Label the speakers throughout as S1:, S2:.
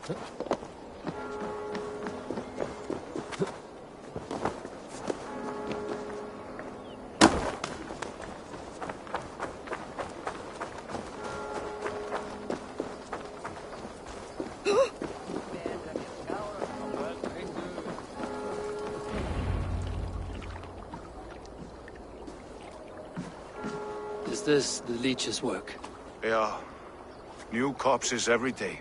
S1: Is this the leech's work?
S2: Yeah. New corpses every day.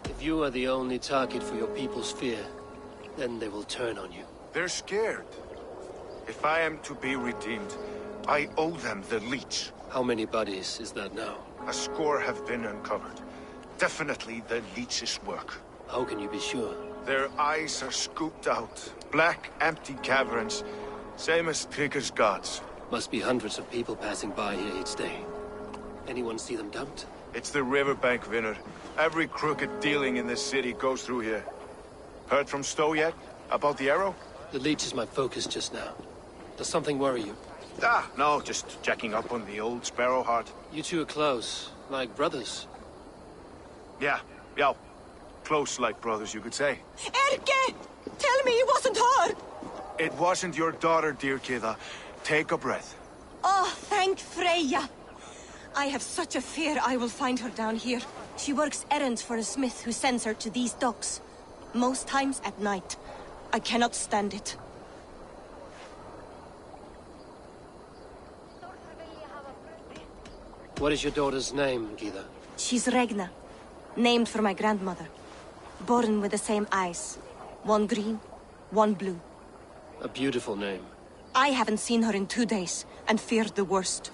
S1: If you are the only target for your people's fear, then they will turn on you.
S2: They're scared. If I am to be redeemed, I owe them the leech.
S1: How many bodies is that now?
S2: A score have been uncovered. Definitely the leech's work.
S1: How can you be sure?
S2: Their eyes are scooped out. Black, empty caverns. Same as Trigger's gods.
S1: Must be hundreds of people passing by here each day. Anyone see them dumped?
S2: It's the riverbank, Winner. Every crooked dealing in this city goes through here. Heard from Stowe yet? About the arrow?
S1: The leech is my focus just now. Does something worry you?
S2: No, just checking up on the old Sparrowheart.
S1: You two are close, like brothers.
S2: Yeah. Close like brothers, you could say.
S3: Erke! Tell me it wasn't her!
S2: It wasn't your daughter, dear Kida. Take a breath.
S3: Oh, thank Freya. I have such a fear I will find her down here. She works errands for a smith who sends her to these docks. Most times at night. I cannot stand it.
S1: What is your daughter's name, Gida?
S3: She's Regna. Named for my grandmother. Born with the same eyes. One green, one blue.
S1: A beautiful name.
S3: I haven't seen her in 2 days, and feared the worst.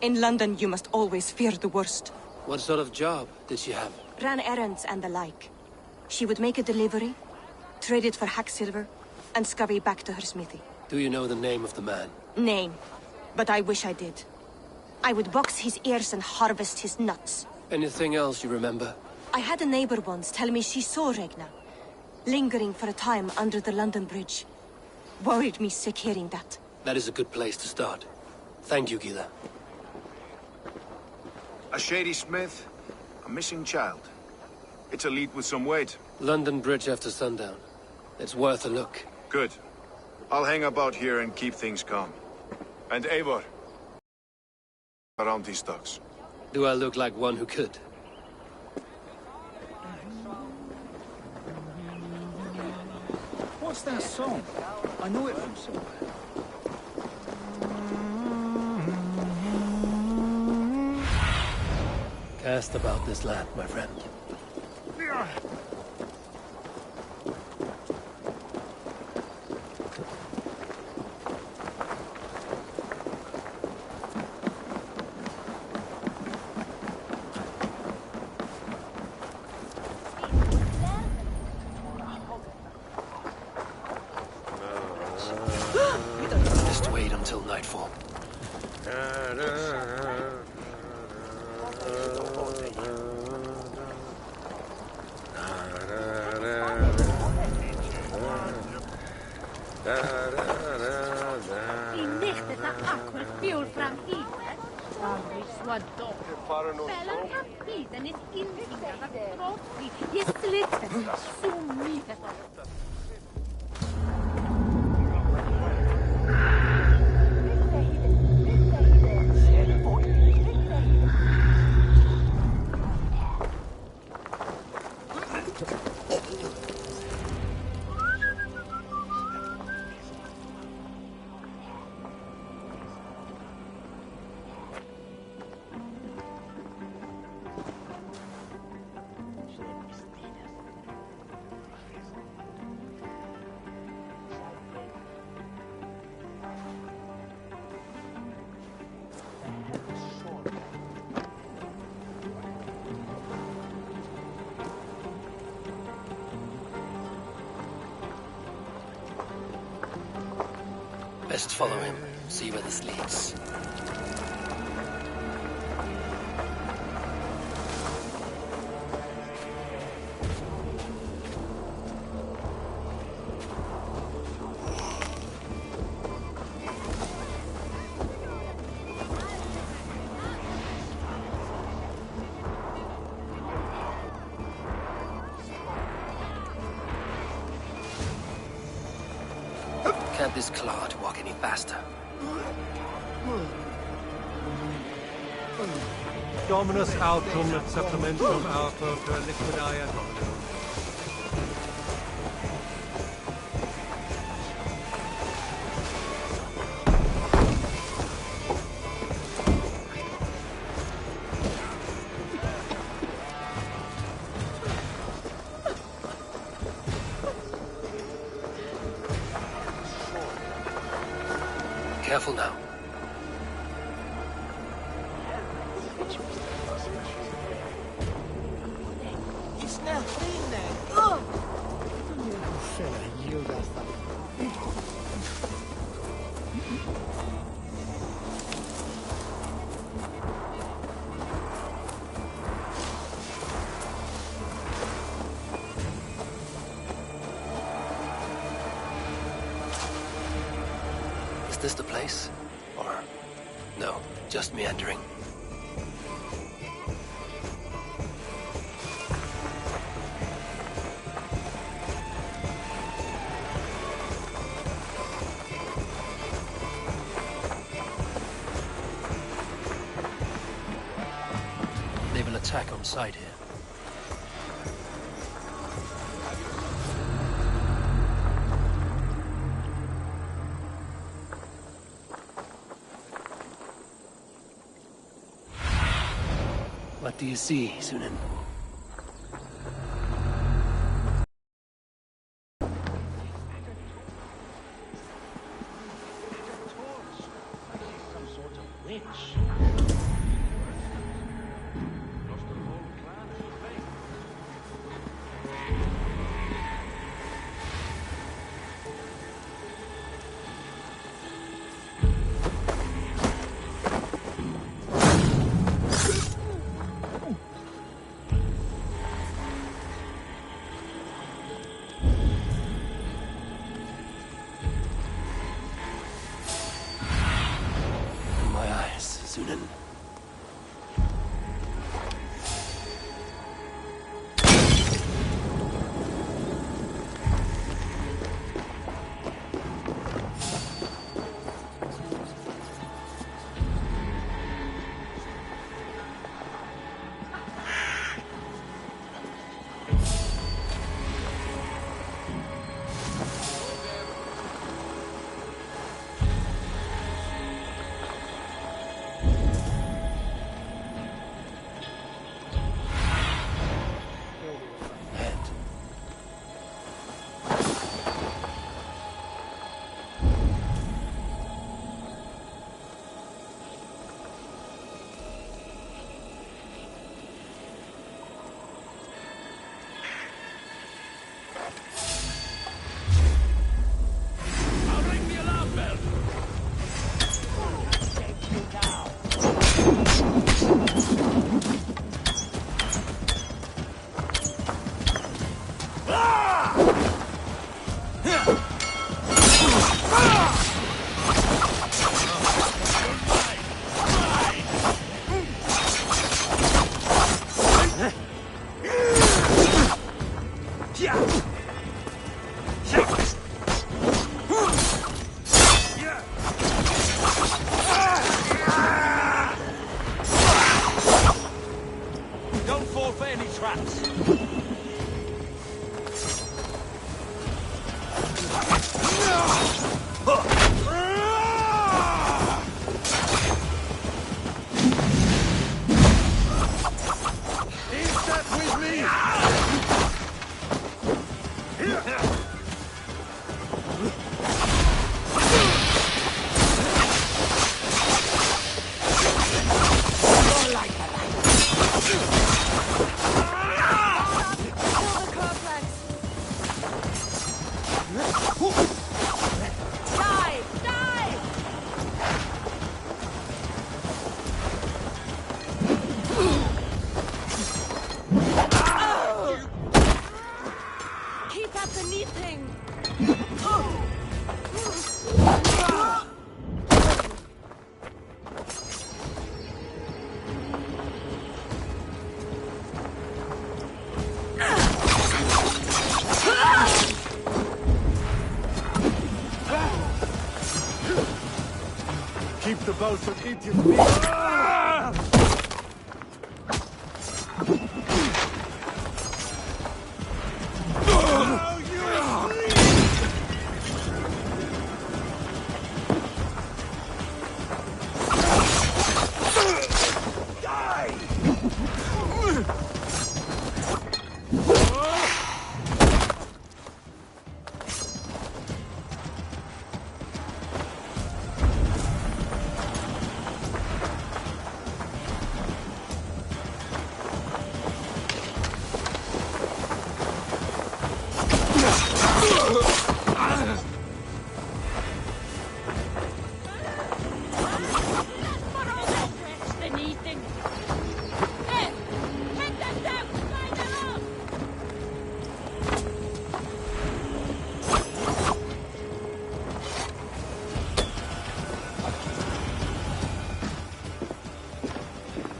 S3: In London, you must always fear the worst.
S1: What sort of job did she have?
S3: Ran errands and the like. She would make a delivery, trade it for hack silver, and scurry back to her smithy.
S1: Do you know the name of the man?
S3: Name. But I wish I did. I would box his ears and harvest his nuts.
S1: Anything else you remember?
S3: I had a neighbor once tell me she saw Regna, lingering for a time under the London Bridge. Worried me sick hearing that.
S1: That is a good place to start. Thank you, Gida.
S2: A shady smith, a missing child. It's a lead with some weight.
S1: London Bridge after sundown. It's worth a look.
S2: Good. I'll hang about here and keep things calm. And Eivor, around these docks.
S1: Do I look like one who could?
S4: What's that song? I know it from somewhere.
S1: Cast about this land, my friend. Just wait until nightfall. Best follow him, see where this leads. let this clod walk any faster.
S5: Dominus autum et supplementum alpha per liquidae dominum.
S1: Careful now. Is this the place? Or... no, just meandering? They will attack on sight here. What do you see, Sunan? Sunan.
S2: keep the bastard idiot me.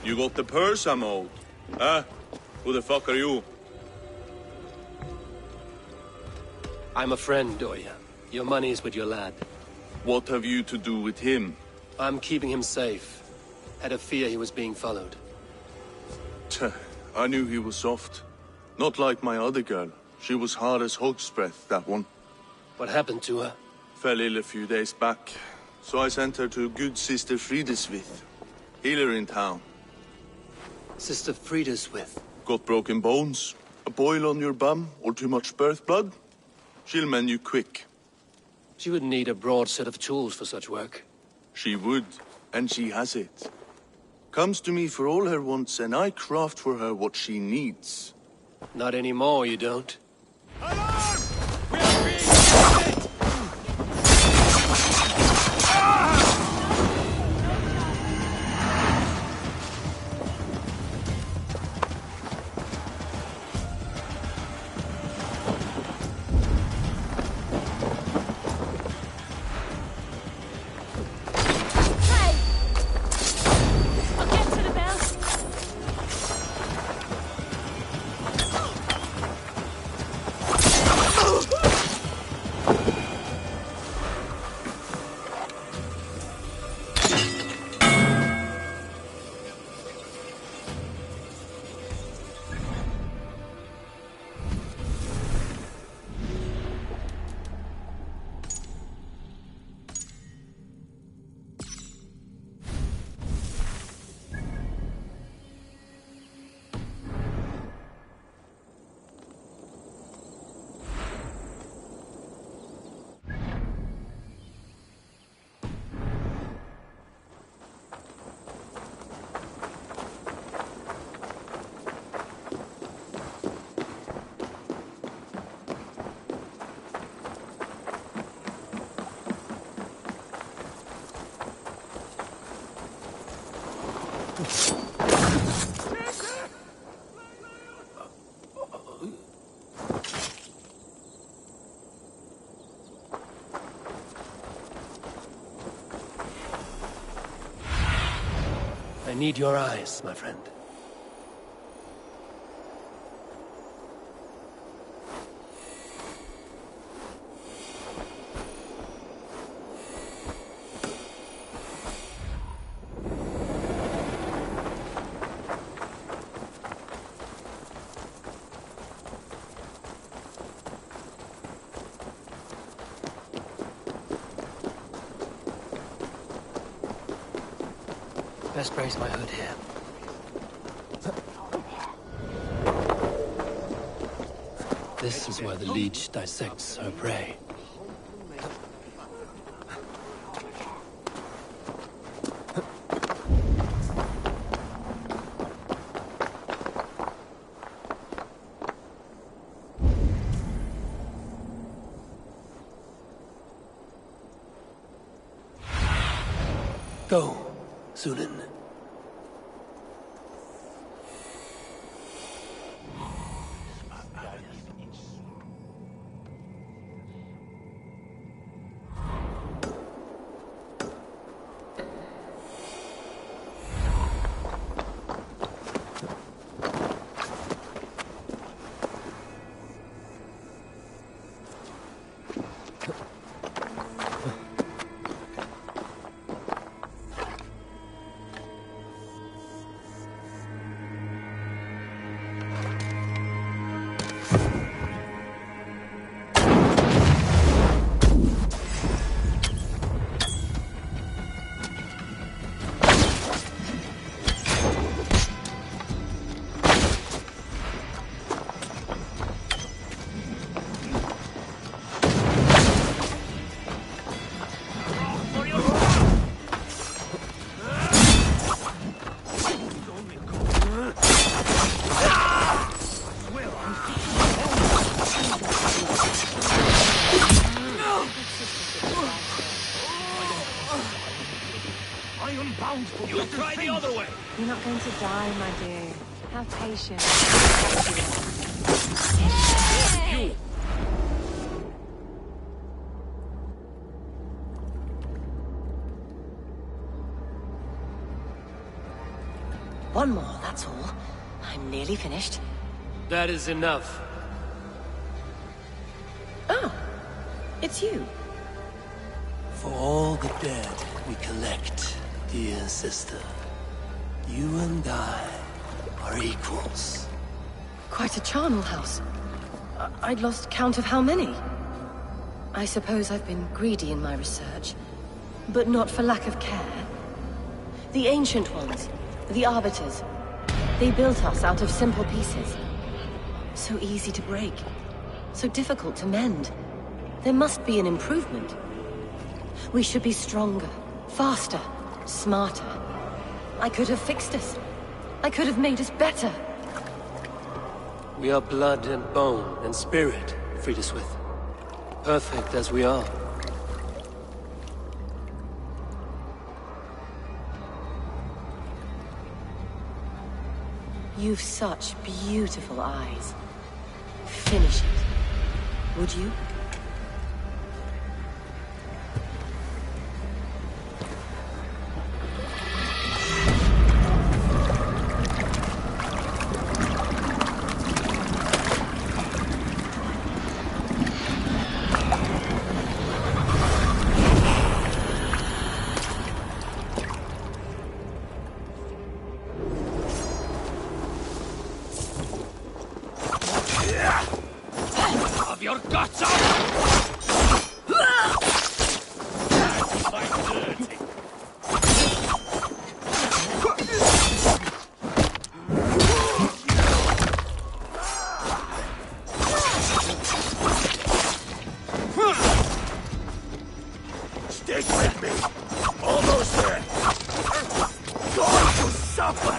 S6: You got the purse I'm owed? Huh? Who the fuck are you?
S1: I'm a friend, Doya. Your money's with your lad.
S6: What have you to do with him?
S1: I'm keeping him safe. Had a fear he was being followed.
S6: Tch, I knew he was soft. Not like my other girl. She was hard as hog's breath, that one.
S1: What happened to her?
S6: Fell ill a few days back. So I sent her to good Sister Frideswith. Healer in town.
S1: Sister Frida's with.
S6: Got broken bones, a boil on your bum, or too much birth blood? She'll mend you quick.
S1: She would need a broad set of tools for such work.
S6: She would, and she has it. Comes to me for all her wants, and I craft for her what she needs.
S1: Not anymore, you don't.
S2: Alarm! We are being hit!
S1: I need your eyes, my friend. Best brace my hood here. This is where the leech dissects her prey. Go, Sunan.
S7: iron-bound for you. Try the other way.
S8: You're not going to die, my dear. Have patience.
S7: You.
S3: One more, that's all. I'm nearly finished.
S1: That is enough.
S3: Oh, it's you.
S1: For all the dead we collect, dear sister, you and I are equals.
S3: Quite a charnel house. I'd lost count of how many. I suppose I've been greedy in my research, but not for lack of care. The Ancient Ones, the Arbiters, they built us out of simple pieces. So easy to break, so difficult to mend. There must be an improvement. We should be stronger, faster, smarter. I could have fixed us. I could have made us better.
S1: We are blood and bone and spirit, Friedeswith. Perfect as we are.
S3: You've such beautiful eyes. Finish it, would you?
S7: Of your guts out! Stick with me! Almost there! Going to suffer!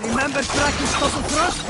S4: Remember Kraken's puzzle thrust?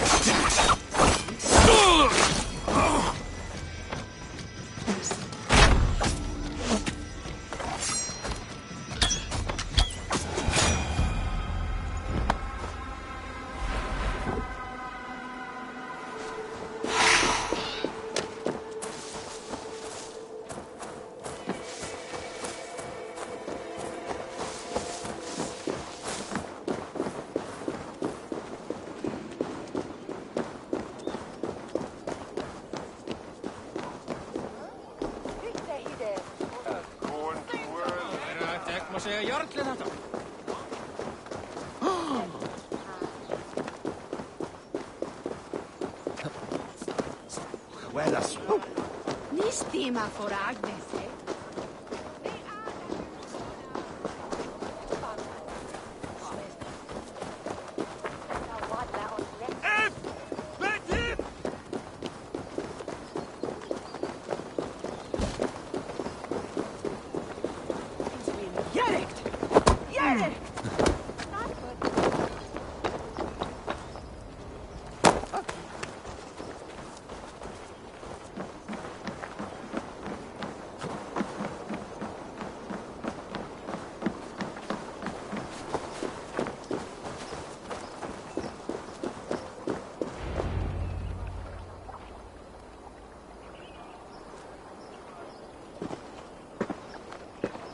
S8: Ní stíma for Agnes, eh?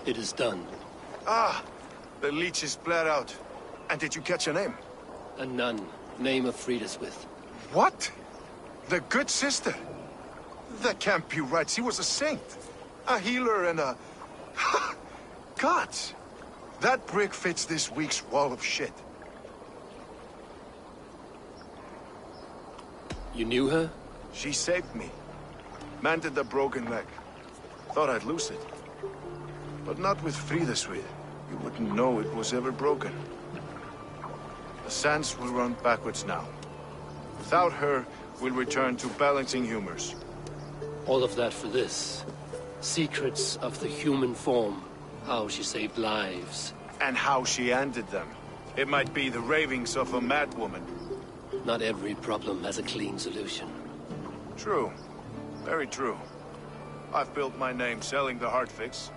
S1: It is done.
S2: Ah! The leech is bled out. And did you catch a name?
S1: A nun, name of Frideswith.
S2: What? The good sister? That can't be right. She was a saint. A healer and a... Gods! That brick fits this week's wall of shit.
S1: You knew her?
S2: She saved me. Mended the broken leg. Thought I'd lose it. But not with Frideswith. You wouldn't know it was ever broken. The sands will run backwards now. Without her, we'll return to balancing humors.
S1: All of that for this. Secrets of the human form. How she saved lives.
S2: And how she ended them. It might be the ravings of a madwoman.
S1: Not every problem has a clean solution.
S2: True. Very true. I've built my name selling the heart fix.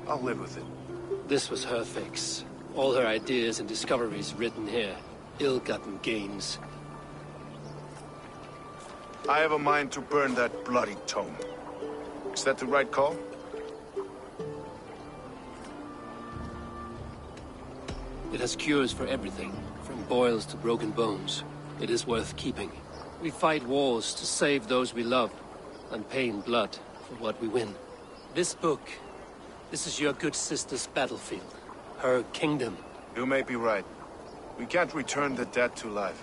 S2: I'll live with it.
S1: This was her fix. All her ideas and discoveries written here. Ill-gotten gains.
S2: I have a mind to burn that bloody tome. Is that the right call?
S1: It has cures for everything, from boils to broken bones. It is worth keeping. We fight wars to save those we love, and pay in blood for what we win. This book, this is your good sister's battlefield. Her kingdom.
S2: You may be right. We can't return the dead to life.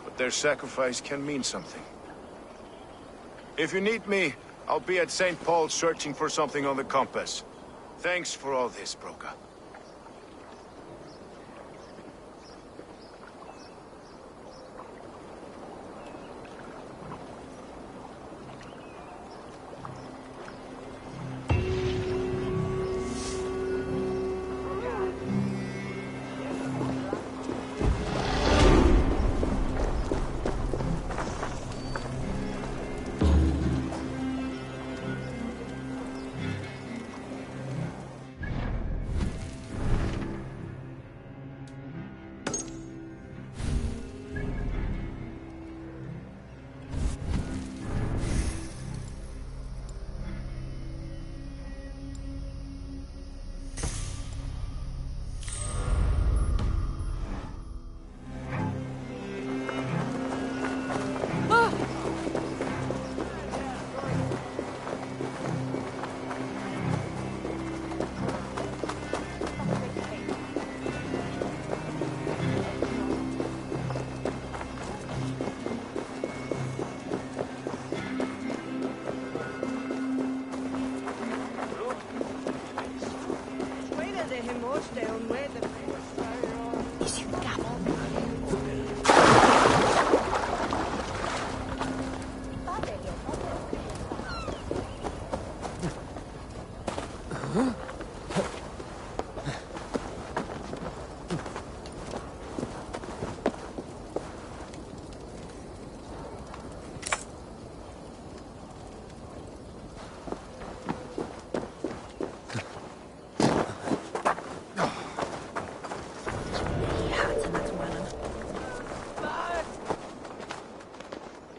S2: But their sacrifice can mean something. If you need me, I'll be at St. Paul's searching for something on the compass. Thanks for all this, Broca.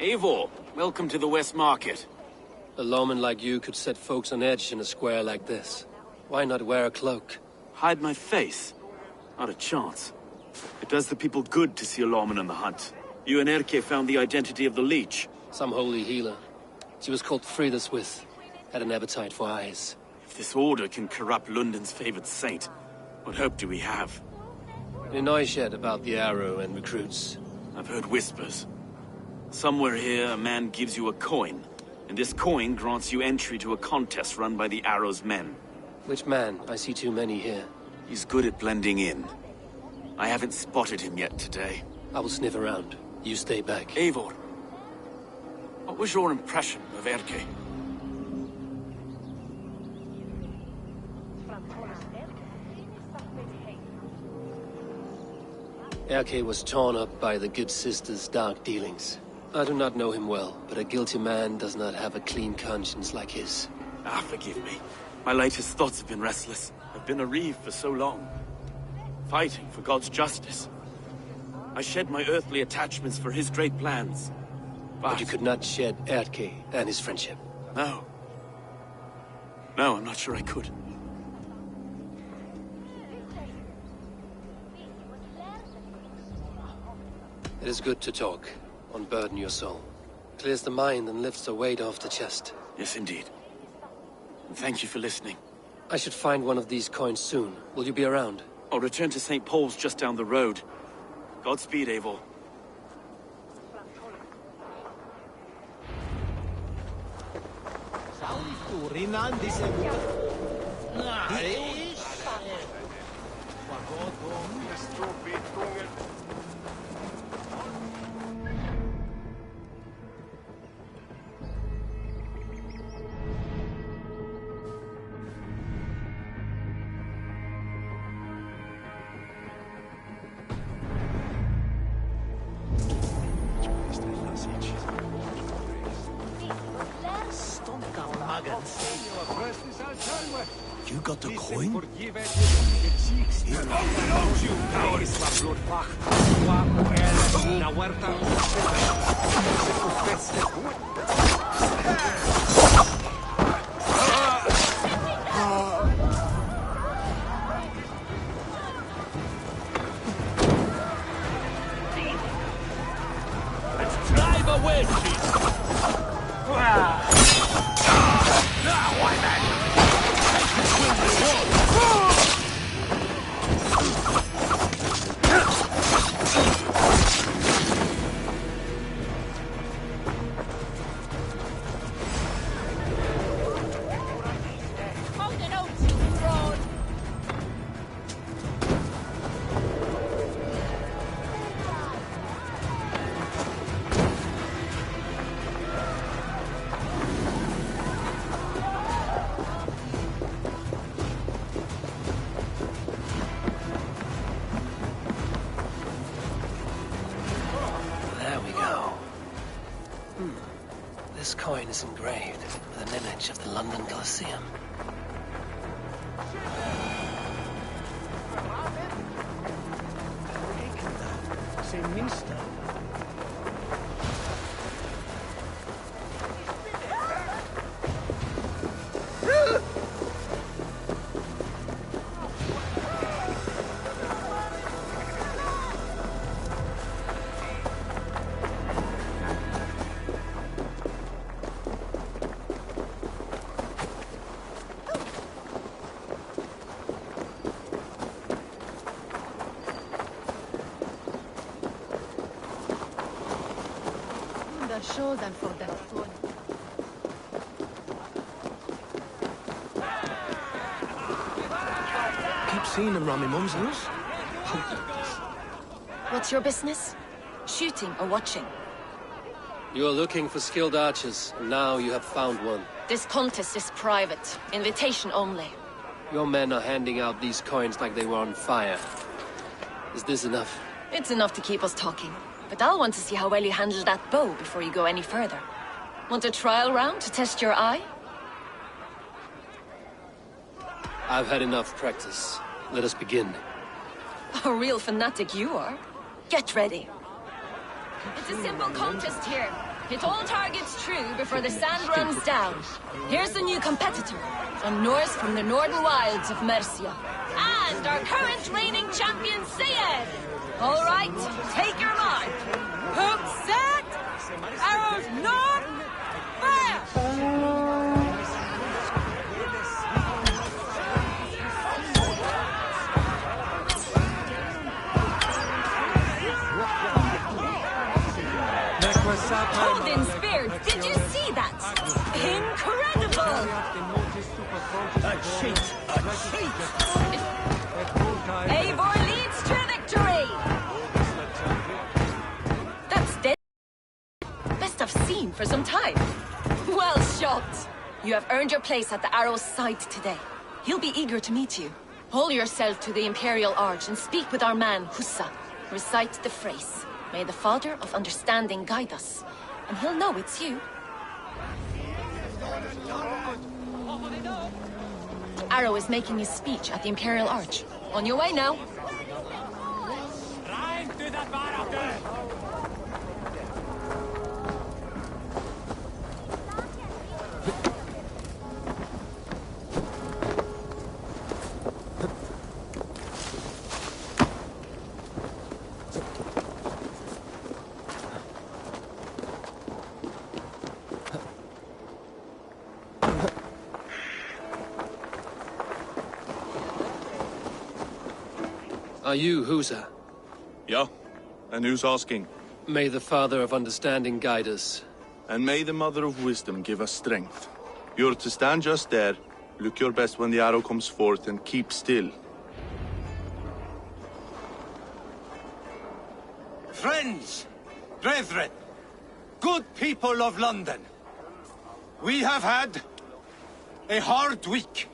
S7: Eivor, welcome to the West Market.
S1: A lawman like you could set folks on edge in a square like this. Why not wear a cloak?
S7: Hide my face? Not a chance. It does the people good to see a lawman on the hunt. You and Erke found the identity of the leech.
S1: Some holy healer. She was called Frideswith. Had an appetite for eyes.
S7: If this order can corrupt London's favored saint, what hope do we have?
S1: Any noise yet about the arrow and recruits?
S7: I've heard whispers. Somewhere here, a man gives you a coin, and this coin grants you entry to a contest run by the Arrow's men.
S1: Which man? I see too many here.
S7: He's good at blending in. I haven't spotted him yet today.
S1: I will sniff around. You stay back.
S7: Eivor, what was your impression of Erke?
S1: Erke was torn up by the good sister's dark dealings. I do not know him well, but a guilty man does not have a clean conscience like his.
S7: Ah, forgive me. My latest thoughts have been restless. I've been a reeve for so long. Fighting for God's justice. I shed my earthly attachments for his great plans.
S1: But you could not shed Erke and his friendship.
S7: No. No, I'm not sure I could.
S1: It is good to talk. Unburden your soul. Clears the mind and lifts the weight off the chest.
S7: Yes, indeed. And thank you for listening.
S1: I should find one of these coins soon. Will you be around?
S7: I'll return to St. Paul's just down the road. Godspeed, Eivor.
S4: You got the coin?
S7: Drive away,
S1: This coin is engraved with an image of the London Colosseum.
S8: Show them for that one.
S4: Keep seeing them round my mum's house.
S9: What's your business? Shooting or watching?
S1: You are looking for skilled archers, and now you have found one.
S9: This contest is private. Invitation only.
S1: Your men are handing out these coins like they were on fire. Is this enough?
S9: It's enough to keep us talking. But I'll want to see how well you handle that bow before you go any further. Want a trial round to test your eye?
S1: I've had enough practice. Let us begin.
S9: A real fanatic you are. Get ready. It's a simple contest here. Hit all targets true before the sand runs down. Here's the new competitor, a Norse from the northern wilds of Mercia. And our current reigning champion, Sayed! All right, take your mark. Hook set! Arrows north! Fire! Odin spear, did you see that? Incredible!
S4: A cheat! A cheat!
S9: Eivor leads to victory! That's dead. Best I've seen for some time. Well shot! You have earned your place at the Arrow's side today. He'll be eager to meet you. Hold yourself to the Imperial Arch and speak with our man, Hussa. Recite the phrase. May the Father of Understanding guide us. And he'll know it's you. Arrow is making his speech at the Imperial Arch. On your way now.
S1: Are you Husa?
S6: Yeah, and who's asking?
S1: May the Father of Understanding guide us.
S6: And may the Mother of Wisdom give us strength. You're to stand just there, look your best when the arrow comes forth, and keep still.
S10: Friends, brethren, good people of London, we have had a hard week.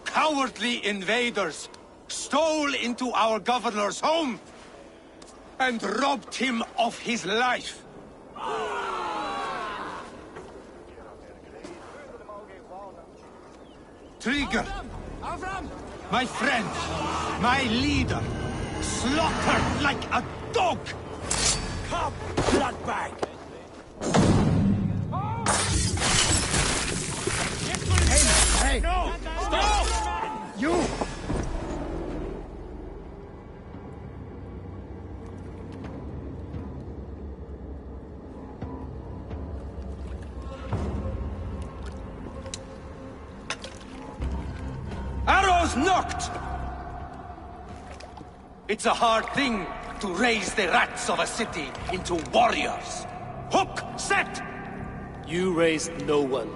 S10: Cowardly invaders stole into our governor's home and robbed him of his life. Trigger, my friend, my leader, slaughtered like a dog! Come, bloodbag! Hey! No! Stop! You! Arrows knocked! It's a hard thing to raise the rats of a city into warriors. Hook set!
S1: You raised no one.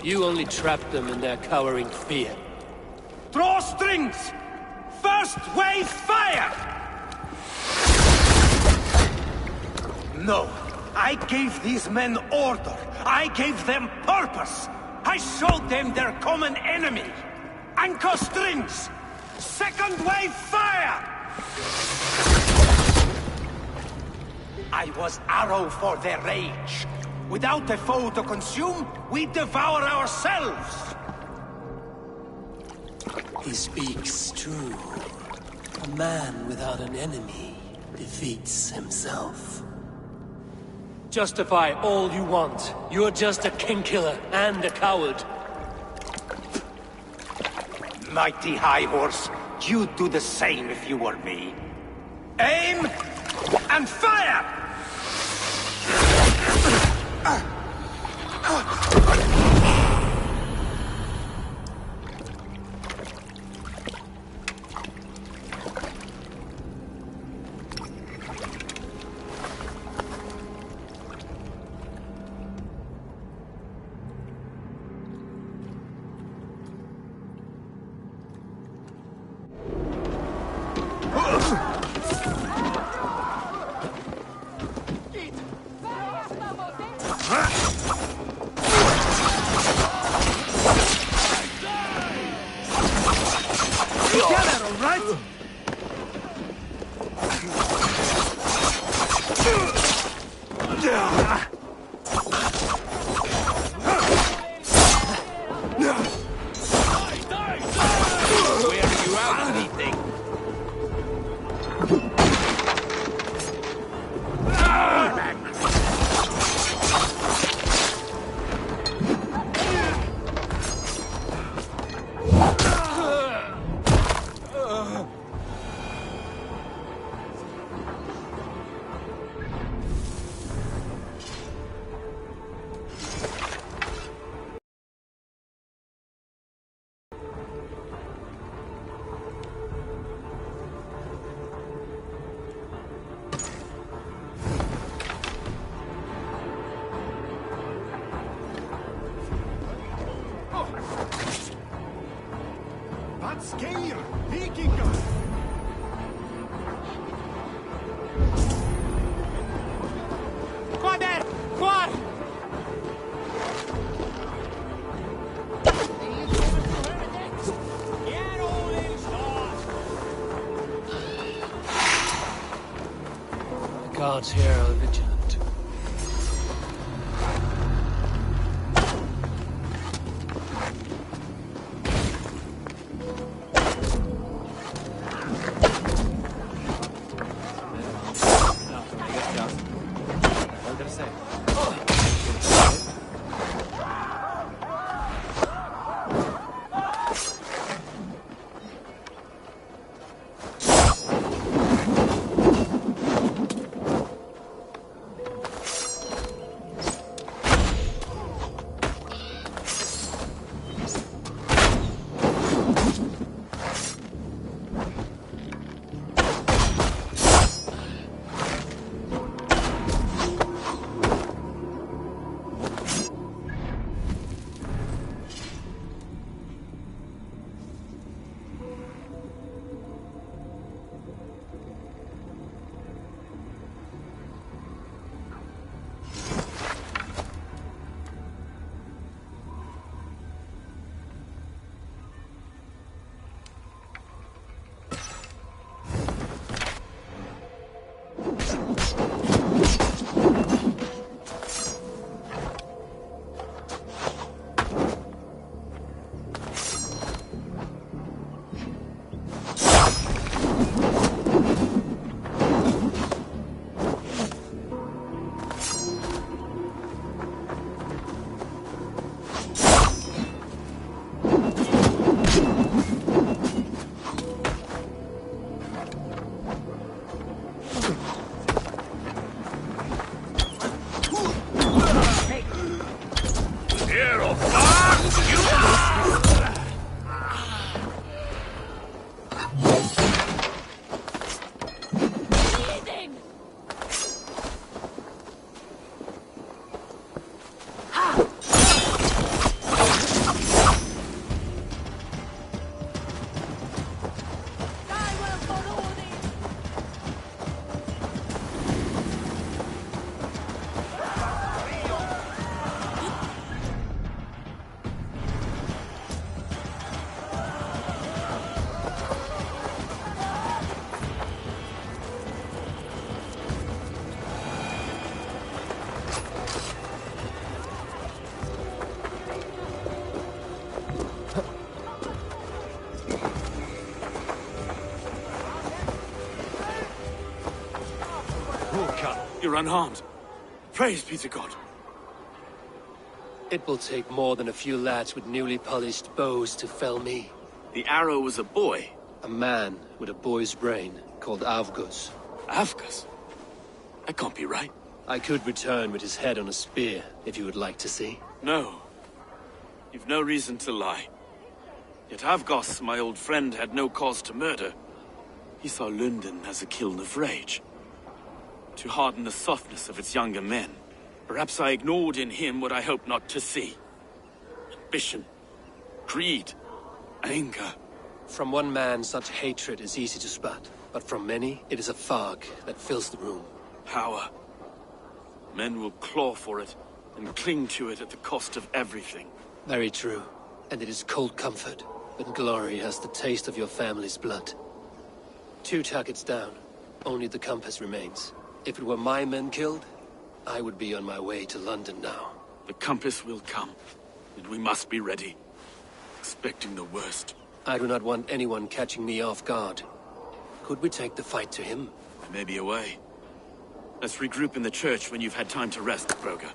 S1: You only trapped them in their cowering fear.
S10: Draw strings! First wave fire! No, I gave these men order. I gave them purpose. I showed them their common enemy. Anchor strings! Second wave fire! I was arrow for their rage. Without a foe to consume, we devour ourselves!
S1: He speaks true. A man without an enemy defeats himself. Justify all you want. You're just a king-killer and a coward.
S10: Mighty High Horse, you'd do the same if you were me. Aim and fire!
S1: Guards here are vigilant.
S10: cut.
S7: You're unharmed. Praise be to God.
S1: It will take more than a few lads with newly polished bows to fell me.
S7: The arrow was a boy.
S1: A man with a boy's brain, called Avgus.
S7: Avgus? That can't be right.
S1: I could return with his head on a spear, if you would like to see.
S7: No. You've no reason to lie. Yet Avgos, my old friend, had no cause to murder. He saw London as a kiln of rage. To harden the softness of its younger men. Perhaps I ignored in him what I hoped not to see. Ambition. Greed. Anger.
S1: From one man, such hatred is easy to spot. But from many, it is a fog that fills the room.
S7: Power. Men will claw for it, and cling to it at the cost of everything.
S1: Very true. And it is cold comfort, when glory has the taste of your family's blood. 2 targets down. Only the compass remains. If it were my men killed, I would be on my way to London now.
S7: The compass will come, and we must be ready. Expecting the worst.
S1: I do not want anyone catching me off guard. Could we take the fight to him?
S7: There may be a way. Let's regroup in the church when you've had time to rest, Broga.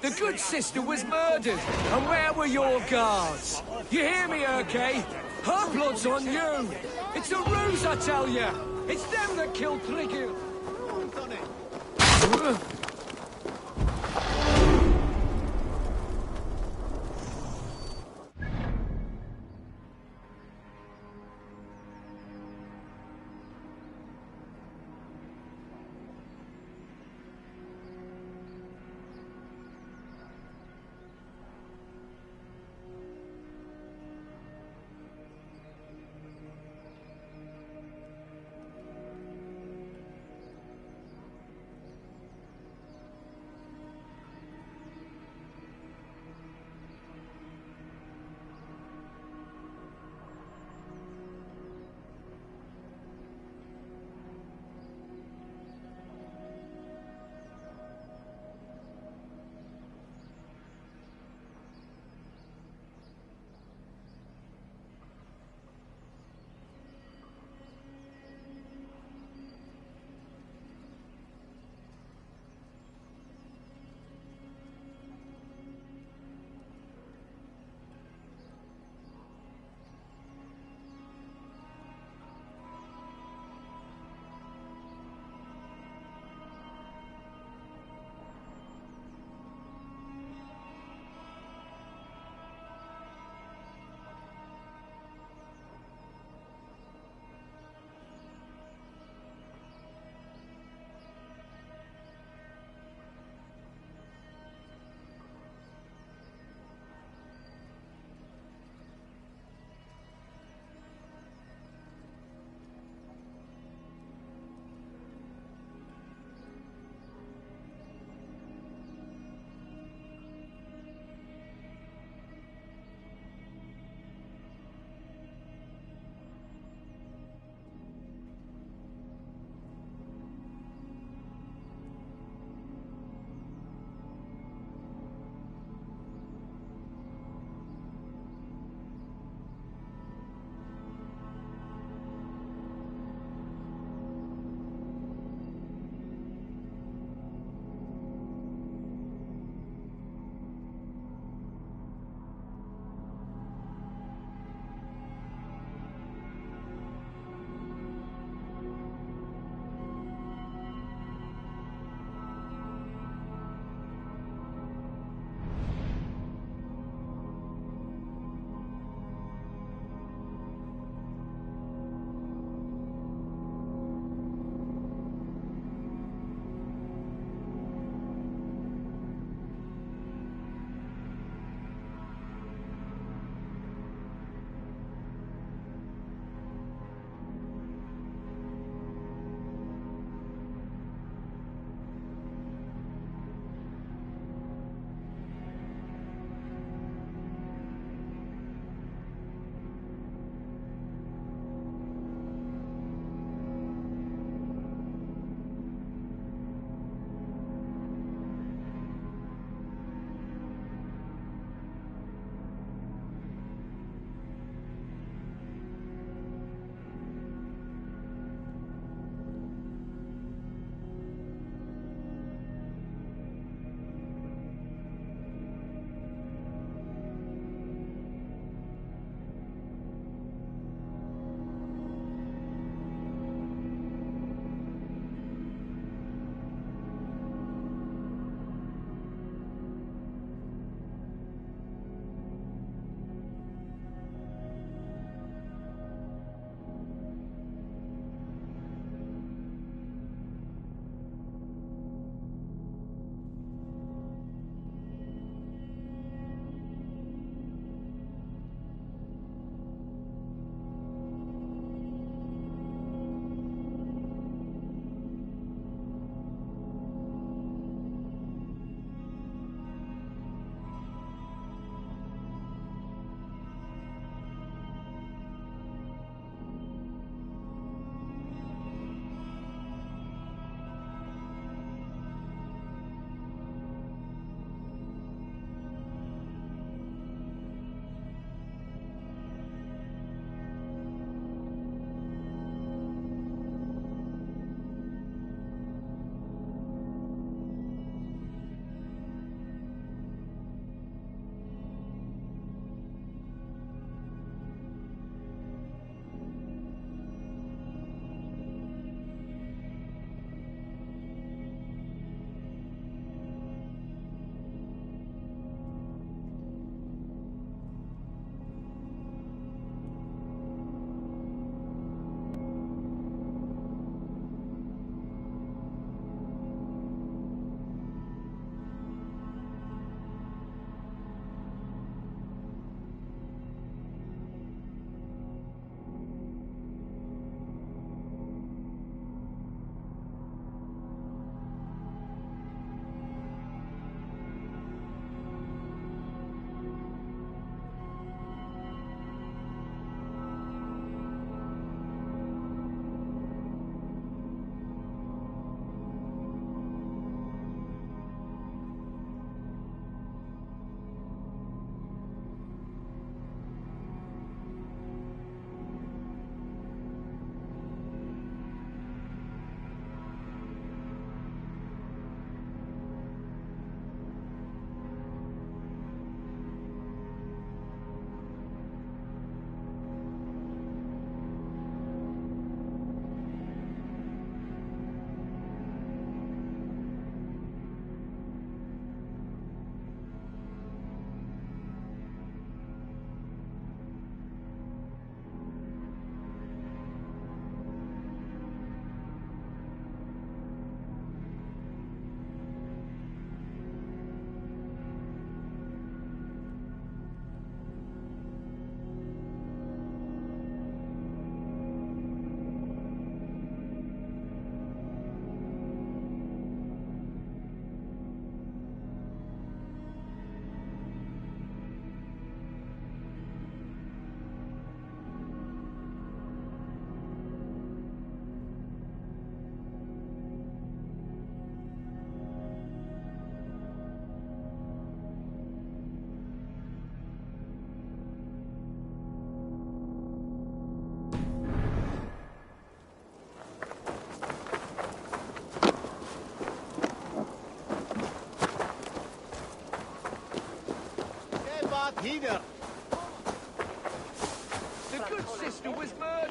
S10: The good sister was murdered, and where were your guards? You hear me, Erkay? Her blood's on you! It's a ruse, I tell you! It's them that killed Trigil!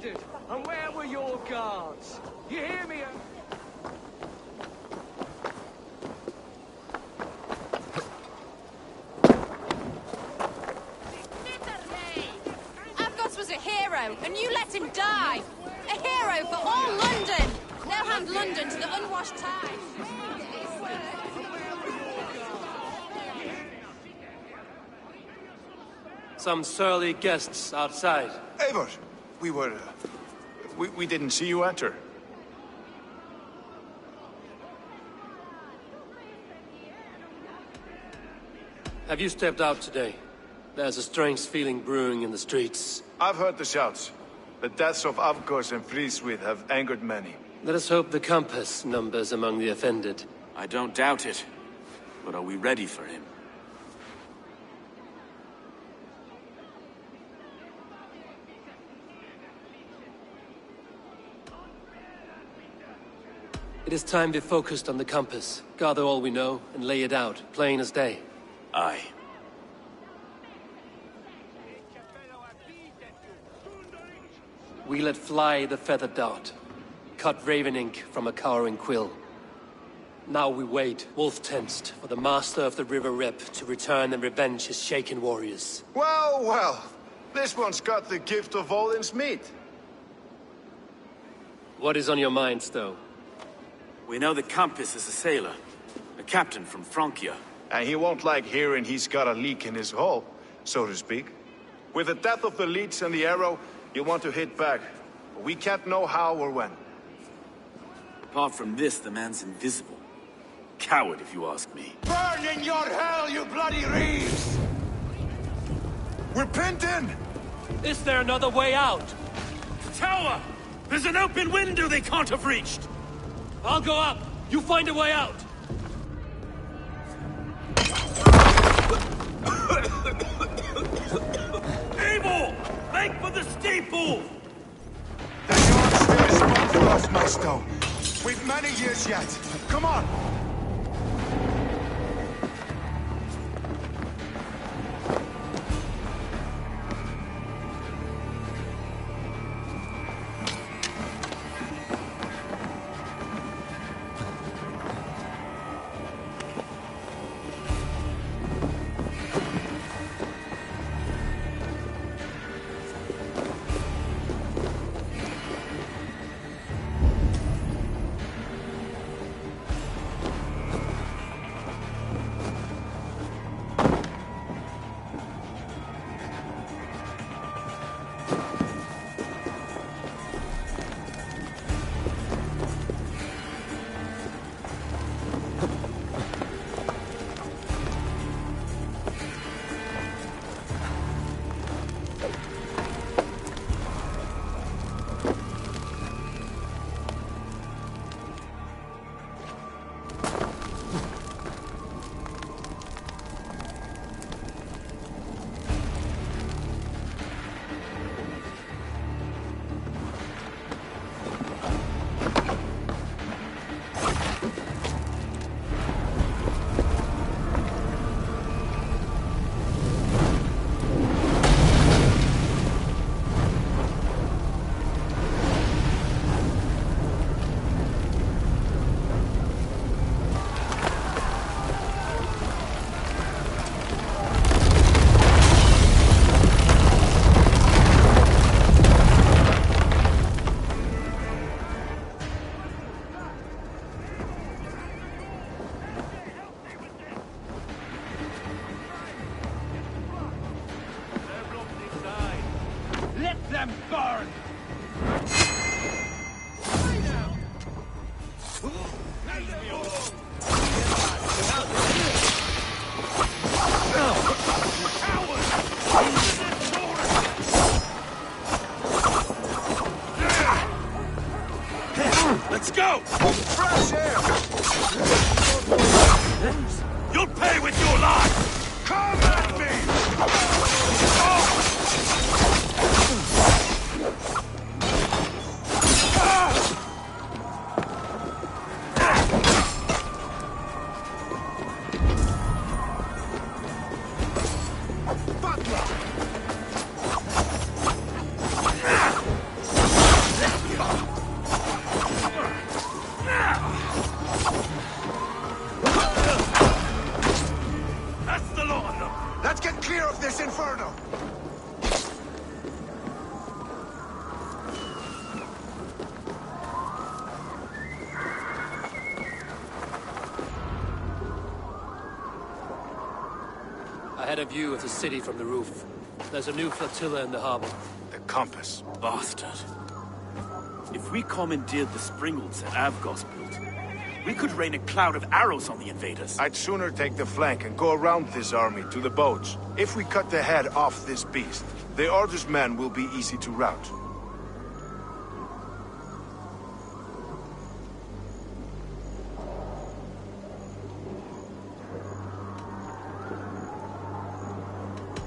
S10: murdered? And where were your guards? You hear me?
S9: Avgos was a hero, and you let him die! A hero for all London! Now hand London to the unwashed tide!
S1: Some surly guests outside.
S2: Eivor, we didn't see you enter.
S1: Have you stepped out today? There's a strange feeling brewing in the streets.
S2: I've heard the shouts. The deaths of Avgos and Friswith have angered many.
S1: Let us hope the compass numbers among the offended.
S7: I don't doubt it. But are we ready for him?
S1: It is time we focused on the compass. Gather all we know and lay it out, plain as day.
S7: Aye.
S1: We let fly the feathered dart. Cut raven ink from a cowering quill. Now we wait, wolf-tensed, for the master of the River Rep to return and revenge his shaken warriors.
S2: Well, well. This one's got the gift of Odin's meat.
S1: What is on your minds, though?
S7: We know that Campus is a sailor. A captain from Francia.
S2: And he won't like hearing he's got a leak in his hull, so to speak. With the death of the leech and the arrow, you want to hit back. But we can't know how or when.
S7: Apart from this, the man's invisible. Coward, if you ask me.
S10: Burn in your hell, you bloody reeves!
S2: We're pinned in!
S1: Is there another way out?
S7: Tower! There's an open window they can't have reached!
S1: I'll go up! You find a way out!
S7: Abel! Make for the steeple!
S2: The yard still is small for us, Maestro. We've many years yet. Come on!
S10: them burn!
S7: Let's go!
S2: Fresh air!
S7: You'll pay with your life!
S2: Come at me!
S1: better view of the city from the roof. There's a new flotilla in the harbor.
S2: The compass.
S7: Bastard. If we commandeered the springles that Avgos built, we could rain a cloud of arrows on the invaders.
S2: I'd sooner take the flank and go around this army to the boats. If we cut the head off this beast, the Order's men will be easy to rout.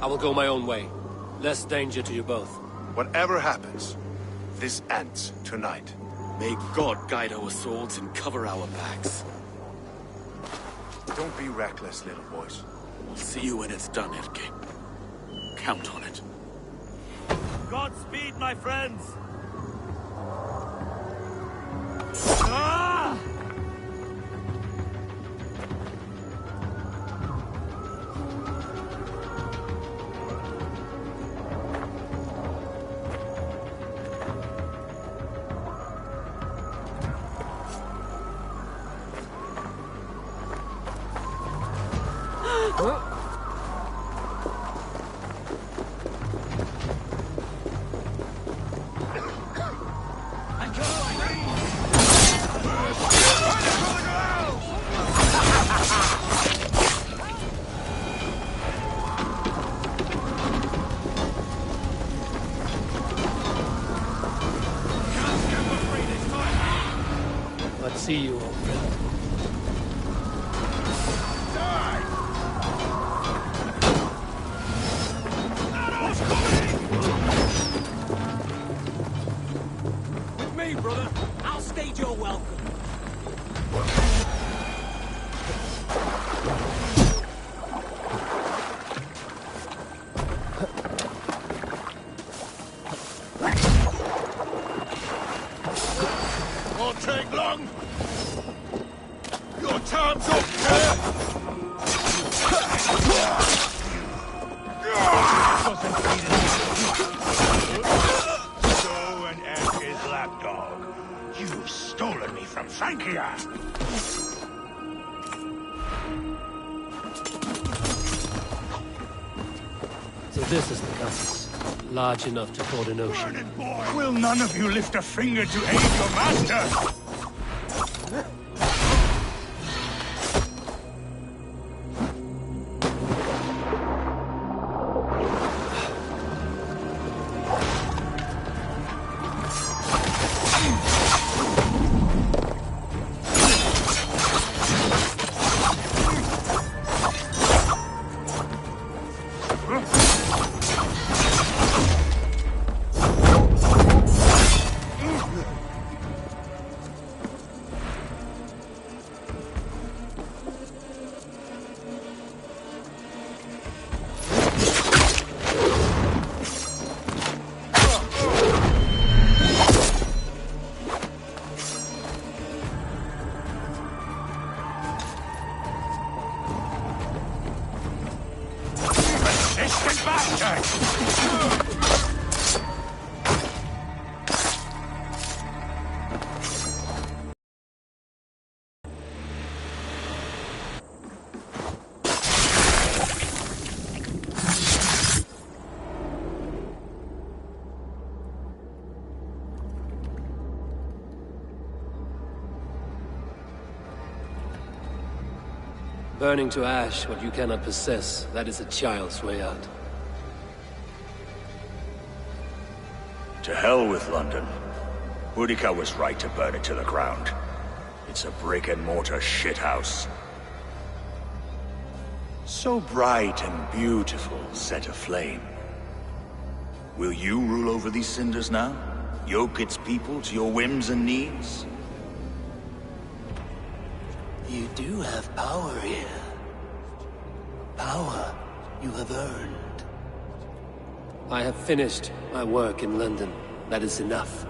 S1: I will go my own way. Less danger to you both.
S2: Whatever happens, this ends tonight.
S7: May God guide our swords and cover our backs.
S2: Don't be reckless, little boys.
S7: We'll see you when it's done, Erke. Count on it. Godspeed, my friends! Ah!
S1: Let's see you, old friend.
S10: With me, brother. I'll stage your welcome.
S2: Won't take long. Your time's up,
S10: So an Erke's lapdog. You've stolen me from Frankia.
S1: So this is the compass. Large enough to ford an ocean.
S10: Will none of you lift a finger to aid your master?
S1: Burning to ash what you cannot possess, that is a child's way out.
S11: To hell with London. Boudica was right to burn it to the ground. It's a brick-and-mortar shithouse. So bright and beautiful, set aflame. Will you rule over these cinders now? Yoke its people to your whims and needs?
S4: You do have power here. Power you have earned.
S1: I have finished my work in London. That is enough.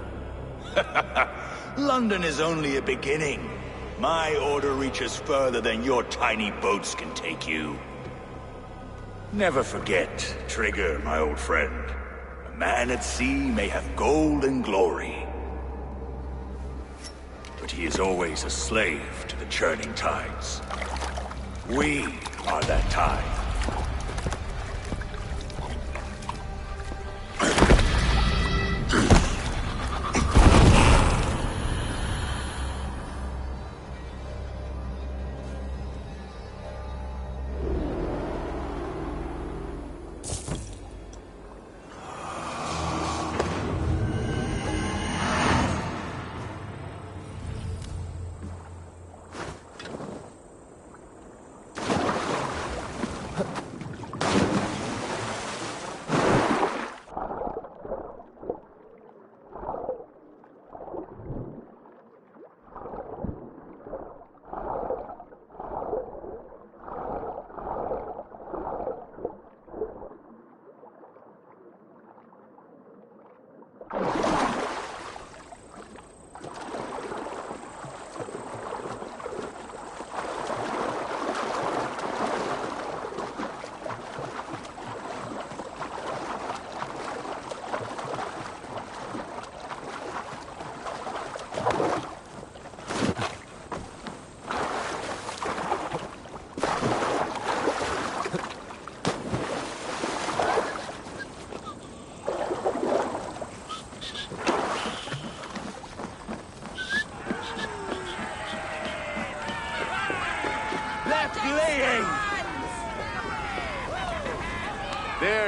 S11: London is only a beginning. My order reaches further than your tiny boats can take you. Never forget, Trigger, my old friend. A man at sea may have gold and glory, but he is always a slave to the churning tides. We are that tide.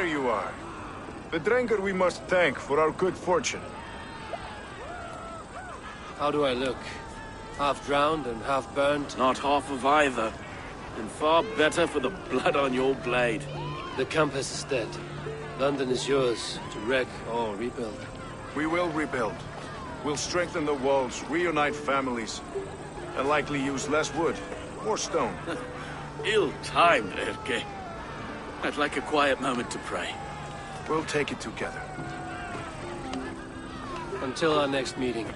S2: there you are. The Drenker we must thank for our good fortune.
S1: How do I look? Half drowned and half burnt?
S7: Not half of either. And far better for the blood on your blade.
S1: The Compass is dead. London is yours, to wreck or rebuild.
S2: We will rebuild. We'll strengthen the walls, reunite families, and likely use less wood, more stone.
S7: Ill-timed, Erke. I'd like a quiet moment to pray.
S2: We'll take it together.
S1: Until our next meeting,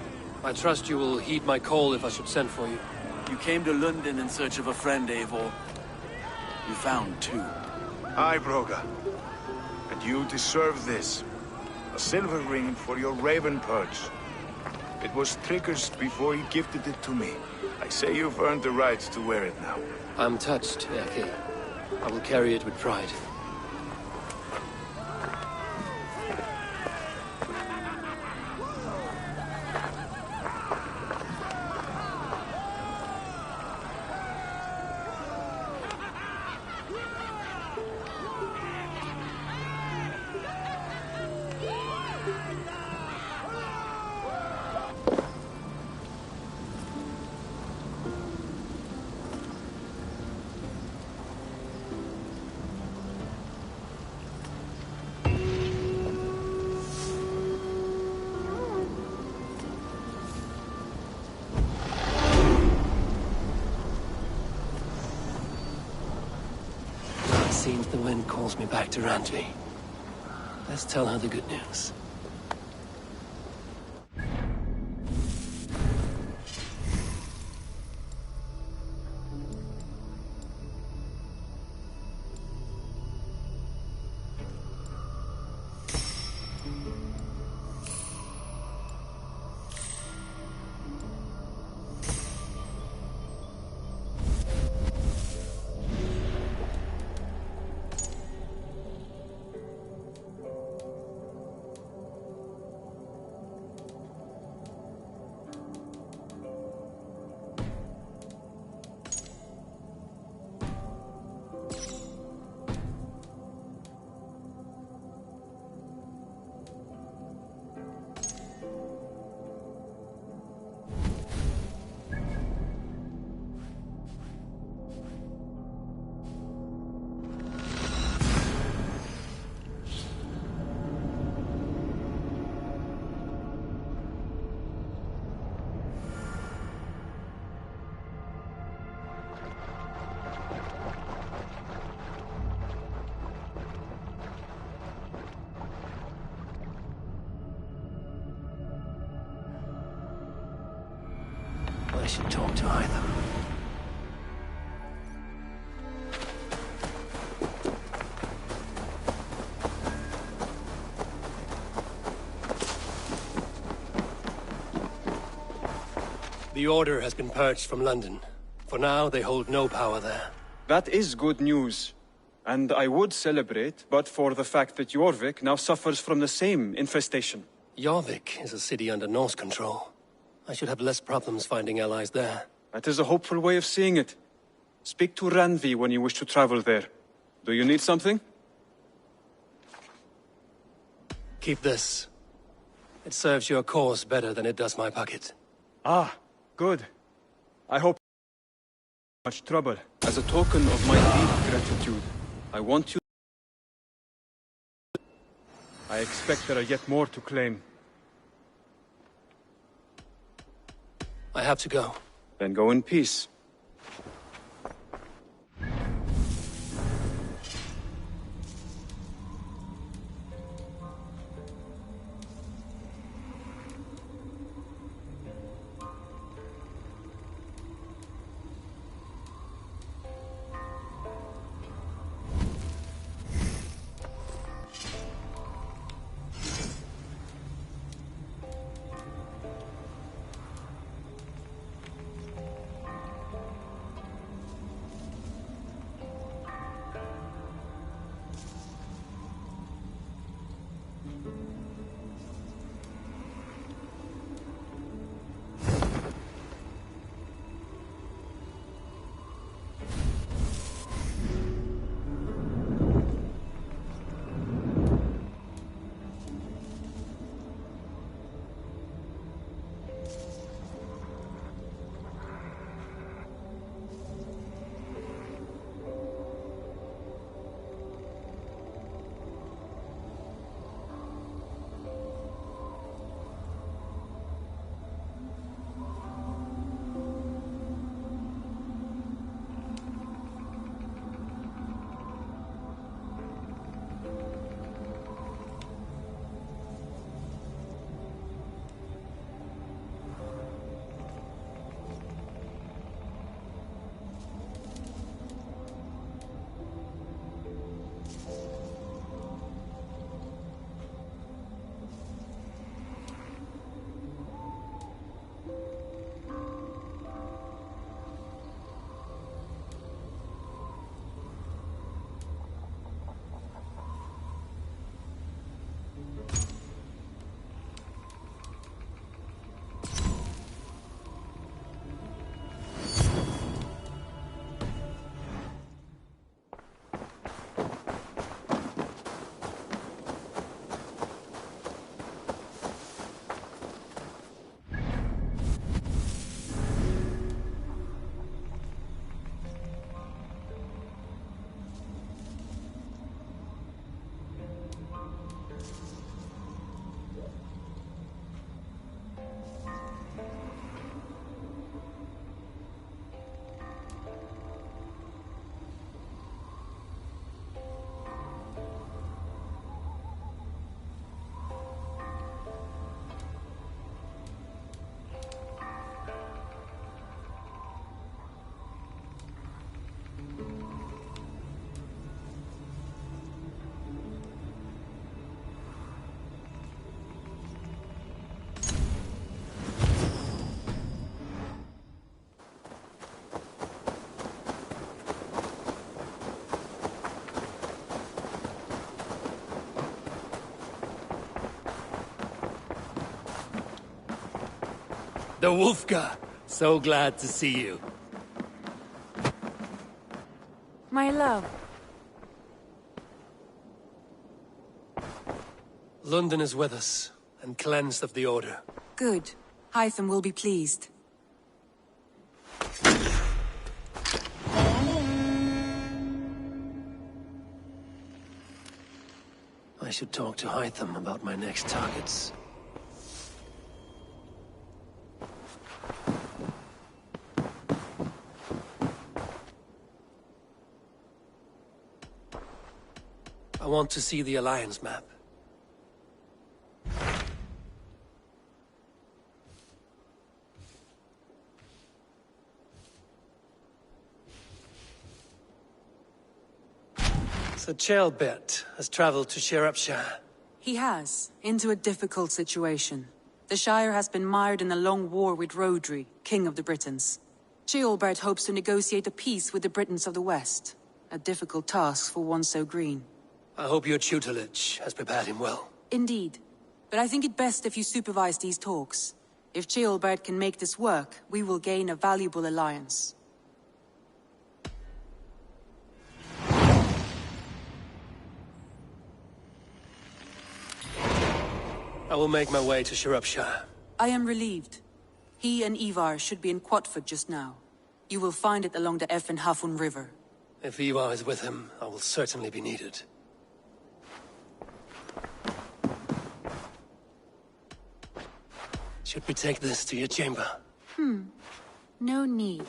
S1: I trust you will heed my call if I should send for you.
S7: You came to London in search of a friend, Eivor. You found two.
S2: Aye, Broga. And you deserve this. A silver ring for your raven perch. It was Trigger's before he gifted it to me. I say you've earned the right to wear it now.
S1: I'm touched, Erke. I will carry it with pride. Seems the wind calls me back to Randvi. Let's tell her the good news. I should talk to either. The Order has been purged from London. For now, they hold no power there.
S12: That is good news. And I would celebrate, but for the fact that Jorvik now suffers from the same infestation.
S1: Jorvik is a city under Norse control. I should have less problems finding allies there.
S12: That is a hopeful way of seeing it. Speak to Randvi when you wish to travel there. Do you need something?
S1: Keep this. It serves your cause better than it does my pocket.
S12: Ah, good. I hope much trouble. As a token of my deep gratitude, I want you... I expect there are yet more to claim.
S1: I have to go.
S12: Then go in peace.
S1: The Wolfka! So glad to see you.
S13: My love.
S1: London is with us, and cleansed of the Order.
S13: Good. Hytham will be pleased.
S1: I should talk to Hytham about my next targets. I want to see the Alliance map. So Chelbet has traveled to Shropshire.
S13: He has, into a difficult situation. The Shire has been mired in a long war with Rhodri, King of the Britons. Ceolbert hopes to negotiate a peace with the Britons of the West. A difficult task for one so green.
S1: I hope your tutelage has prepared him well.
S13: Indeed. But I think it best if you supervise these talks. If Ceolbert can make this work, we will gain a valuable alliance.
S1: I will make my way to Shropshire.
S13: I am relieved. He and Ivar should be in Quatford just now. You will find it along the Effen Hafun River.
S1: If Ivar is with him, I will certainly be needed. Should we take this to your chamber?
S13: No need.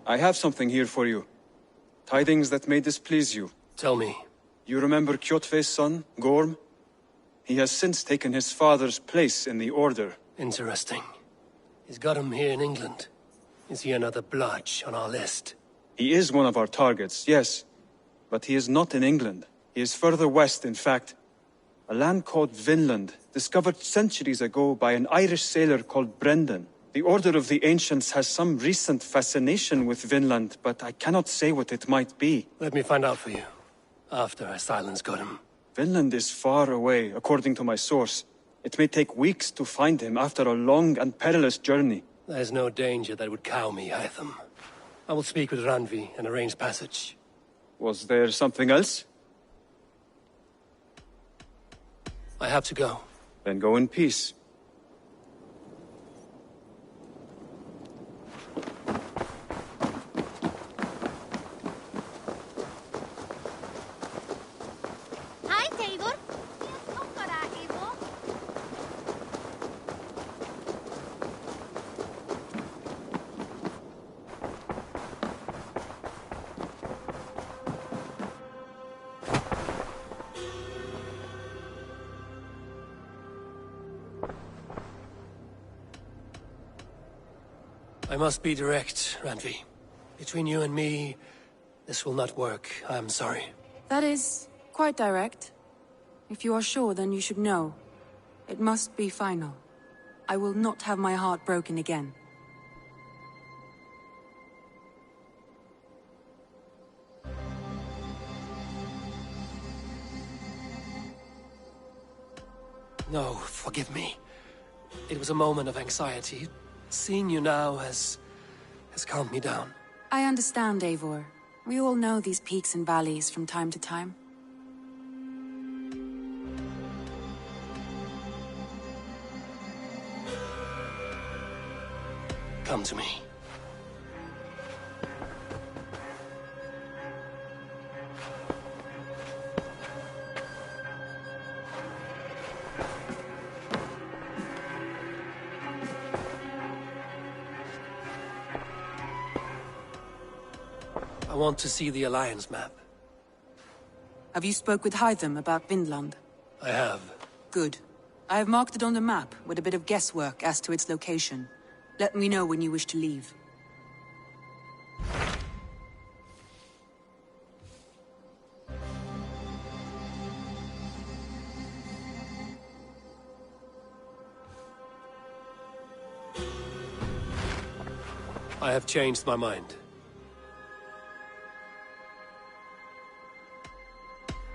S12: I have something here for you. Tidings that may displease you.
S1: Tell me.
S12: You remember Kjotve's son, Gorm? He has since taken his father's place in the Order.
S1: Interesting. He's got him here in England. Is he another blotch on our list?
S12: He is one of our targets, yes. But he is not in England. He is further west, in fact. A land called Vinland, discovered centuries ago by an Irish sailor called Brendan. The Order of the Ancients has some recent fascination with Vinland, but I cannot say what it might be.
S1: Let me find out for you, after I silence Godham.
S12: Vinland is far away, according to my source. It may take weeks to find him after a long and perilous journey.
S1: There's no danger that would cow me, Hytham. I will speak with Randvi and arrange passage.
S12: Was there something else?
S1: I have to go.
S12: Then go in peace.
S14: Hi, Tabor.
S1: I must be direct, Randvi. Between you and me, this will not work. I am sorry.
S13: That is quite direct. If you are sure, then you should know. It must be final. I will not have my heart broken again.
S1: No, forgive me. It was a moment of anxiety. Seeing you now has calmed me down.
S13: I understand, Eivor. We all know these peaks and valleys from time to time.
S1: Come to me. I want to see the Alliance map.
S13: Have you spoke with Hytham about Vinland?
S1: I have.
S13: Good. I have marked it on the map, with a bit of guesswork as to its location. Let me know when you wish to leave.
S1: I have changed my mind.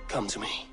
S1: Come to me.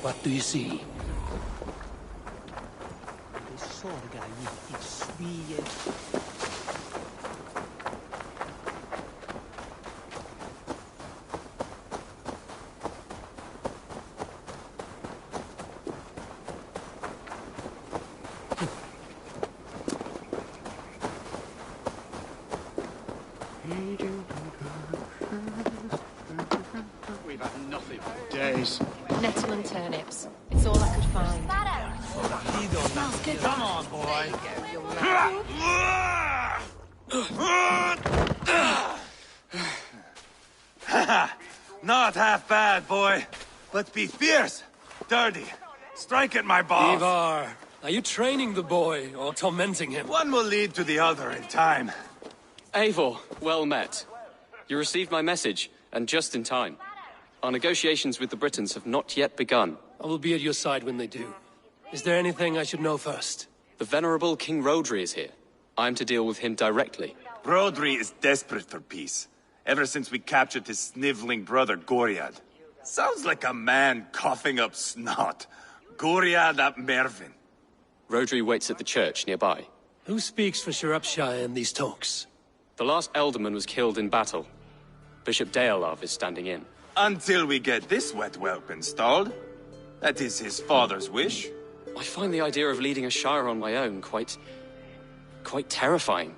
S1: What do you see?
S15: We've had nothing for days.
S9: Nettle and turnips. It's all I could find.
S15: Smells good. Come on, boy.
S10: Not half bad, boy. But be fierce, dirty. Strike at my balls.
S1: Ivar, are you training the boy or tormenting him?
S10: One will lead to the other in time.
S16: Eivor, well met. You received my message, and just in time. Our negotiations with the Britons have not yet begun.
S1: I will be at your side when they do. Is there anything I should know first?
S16: The venerable King Rodri is here. I am to deal with him directly.
S10: Rodri is desperate for peace, ever since we captured his sniveling brother Goriad. Sounds like a man coughing up snot. Goriad ap Mervin.
S16: Rodri waits at the church nearby.
S1: Who speaks for Shropshire in these talks?
S16: The last alderman was killed in battle. Bishop Deolaf is standing in.
S10: Until we get this wet whelp installed. That is his father's wish.
S16: I find the idea of leading a shire on my own quite terrifying.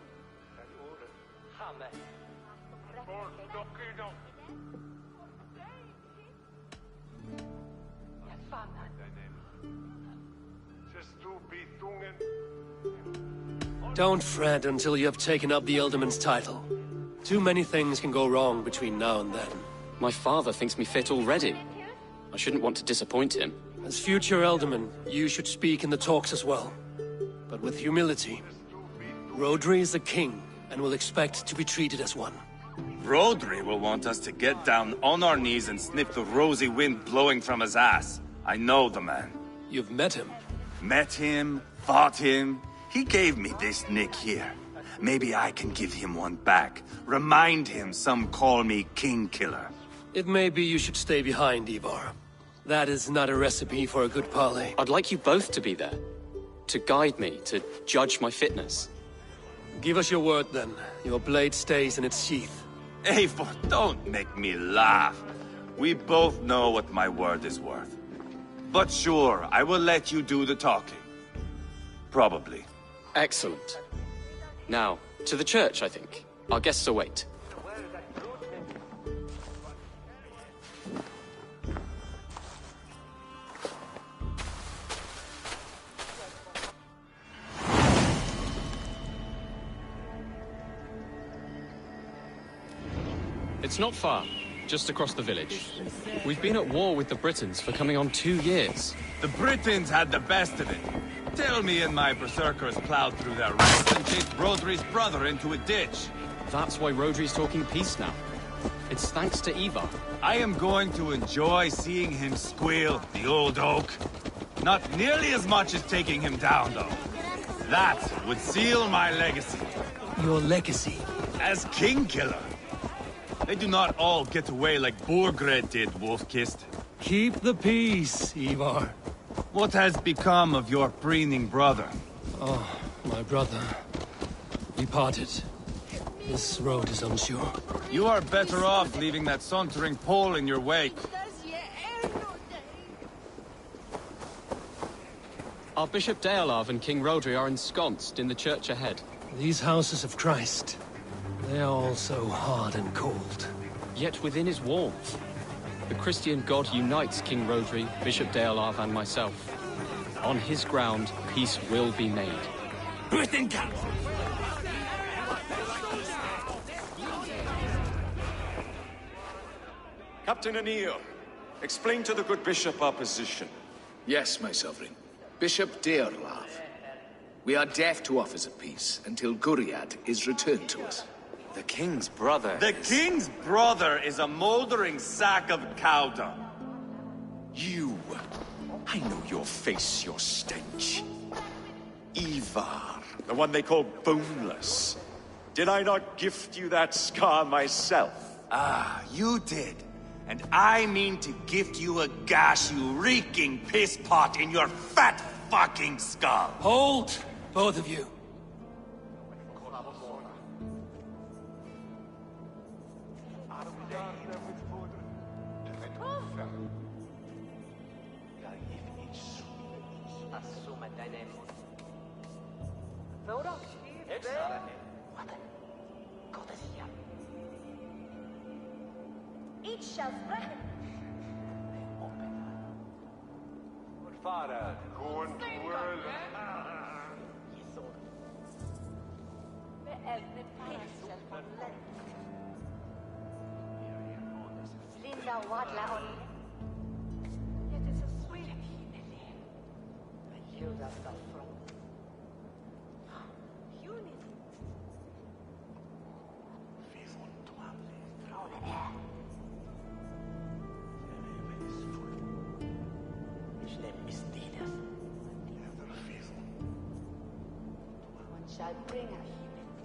S1: Don't fret until you have taken up the Ealdorman's title. Too many things can go wrong between now and then.
S16: My father thinks me fit already. I shouldn't want to disappoint him.
S1: As future Ealdorman, you should speak in the talks as well. But with humility. Rhodri is the king, and will expect to be treated as one.
S17: Rhodri will want us to get down on our knees and sniff the rosy wind blowing from his ass. I know the man.
S1: You've met him?
S17: Met him, fought him. He gave me this nick here. Maybe I can give him one back. Remind him some call me King Killer.
S1: It may be you should stay behind, Ivar. That is not a recipe for a good parley.
S16: I'd like you both to be there. To guide me, to judge my fitness.
S1: Give us your word, then. Your blade stays in its sheath.
S17: Eivor, don't make me laugh. We both know what my word is worth. But sure, I will let you do the talking. Probably.
S16: Excellent. Now, to the church, I think. Our guests await. It's not far, just across the village. We've been at war with the Britons for coming on 2 years.
S17: The Britons had the best of it. Tell me and my berserkers plowed through their ranks and chased Rhodri's brother into a ditch.
S16: That's why Rhodri's talking peace now. It's thanks to Ivar.
S17: I am going to enjoy seeing him squeal, the old oak. Not nearly as much as taking him down, though. That would seal my legacy.
S1: Your legacy?
S17: As King Killer. They do not all get away like Borgred did, Wolf-Kissed.
S1: Keep the peace, Ivar.
S17: What has become of your preening brother?
S1: Oh, my brother. We parted. This road is unsure.
S17: You are better off leaving that sauntering Pole in your wake.
S16: Our Bishop Deolav and King Rhodri are ensconced in the church ahead.
S1: These houses of Christ, they are all so hard and cold.
S16: Yet within his walls, the Christian God unites King Rhodri, Bishop Deolav, and myself. On his ground, peace will be made.
S11: Britain comes!
S18: Captain Anil, explain to the good bishop our position.
S19: Yes, my sovereign. Bishop Deolav. We are deaf to offers of peace until Guriad is returned to us.
S18: The king's brother
S17: The king's brother is a moldering sack of cow dung.
S18: You. I know your face, your stench. Ivar, the one they call boneless. Did I not gift you that scar myself?
S17: Ah, you did. And I mean to gift you a gash, you reeking piss pot in your fat fucking skull.
S1: Hold, both of you.
S14: Each shall sprechen.
S15: Vater, going to world.
S14: Linda Wadla on. Yet it's a sweet I yield us the throne. Unity.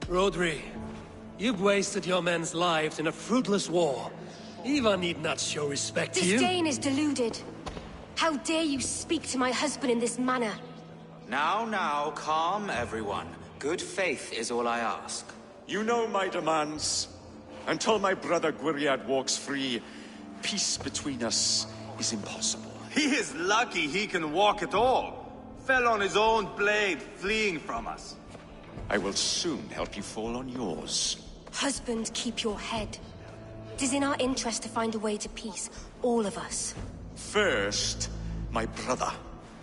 S1: Rhodri, you've wasted your men's lives in a fruitless war. Ivar need not show respect to you.
S20: Disdain is deluded. How dare you speak to my husband in this manner?
S21: Now, calm everyone. Good faith is all I ask.
S18: You know my demands. Until my brother Gwiriad walks free, peace between us is impossible.
S17: He is lucky he can walk at all. Fell on his own blade, fleeing from us.
S18: I will soon help you fall on yours.
S20: Husband, keep your head. It is in our interest to find a way to peace, all of us.
S18: First, my brother.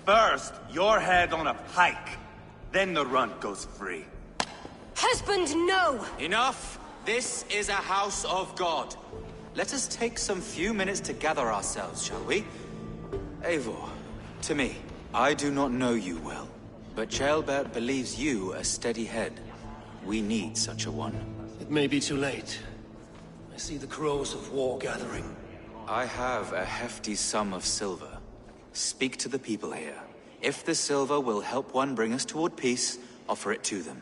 S17: First, your head on a pike. Then the runt goes free.
S20: Husband, no!
S21: Enough! This is a house of God. Let us take some few minutes to gather ourselves, shall we? Eivor, to me, I do not know you well, but Ceolbert believes you a steady head. We need such a one.
S1: It may be too late. I see the crows of war gathering.
S21: I have a hefty sum of silver. Speak to the people here. If the silver will help one bring us toward peace, offer it to them.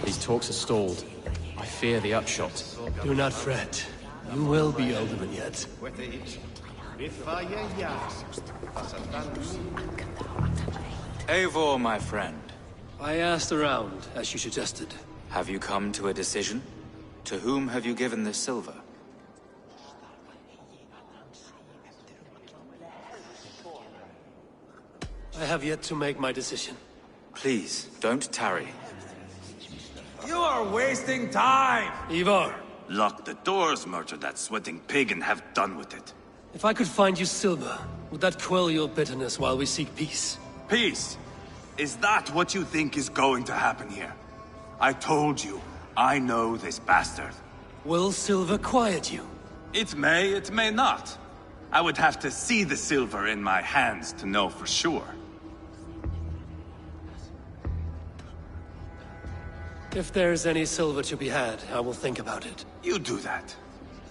S16: These talks are stalled. I fear the upshot.
S1: Do not fret. You will be alderman yet.
S21: Eivor, my friend.
S1: I asked around, as you suggested.
S21: Have you come to a decision? To whom have you given this silver?
S1: I have yet to make my decision.
S21: Please, don't tarry.
S17: You are wasting time!
S1: Ivar!
S17: Lock the doors, murder that sweating pig, and have done with it.
S1: If I could find you silver, would that quell your bitterness while we seek peace?
S17: Peace? Is that what you think is going to happen here? I told you, I know this bastard.
S1: Will silver quiet you?
S17: It may not. I would have to see the silver in my hands to know for sure.
S1: If there's any silver to be had, I will think about it.
S17: You do that.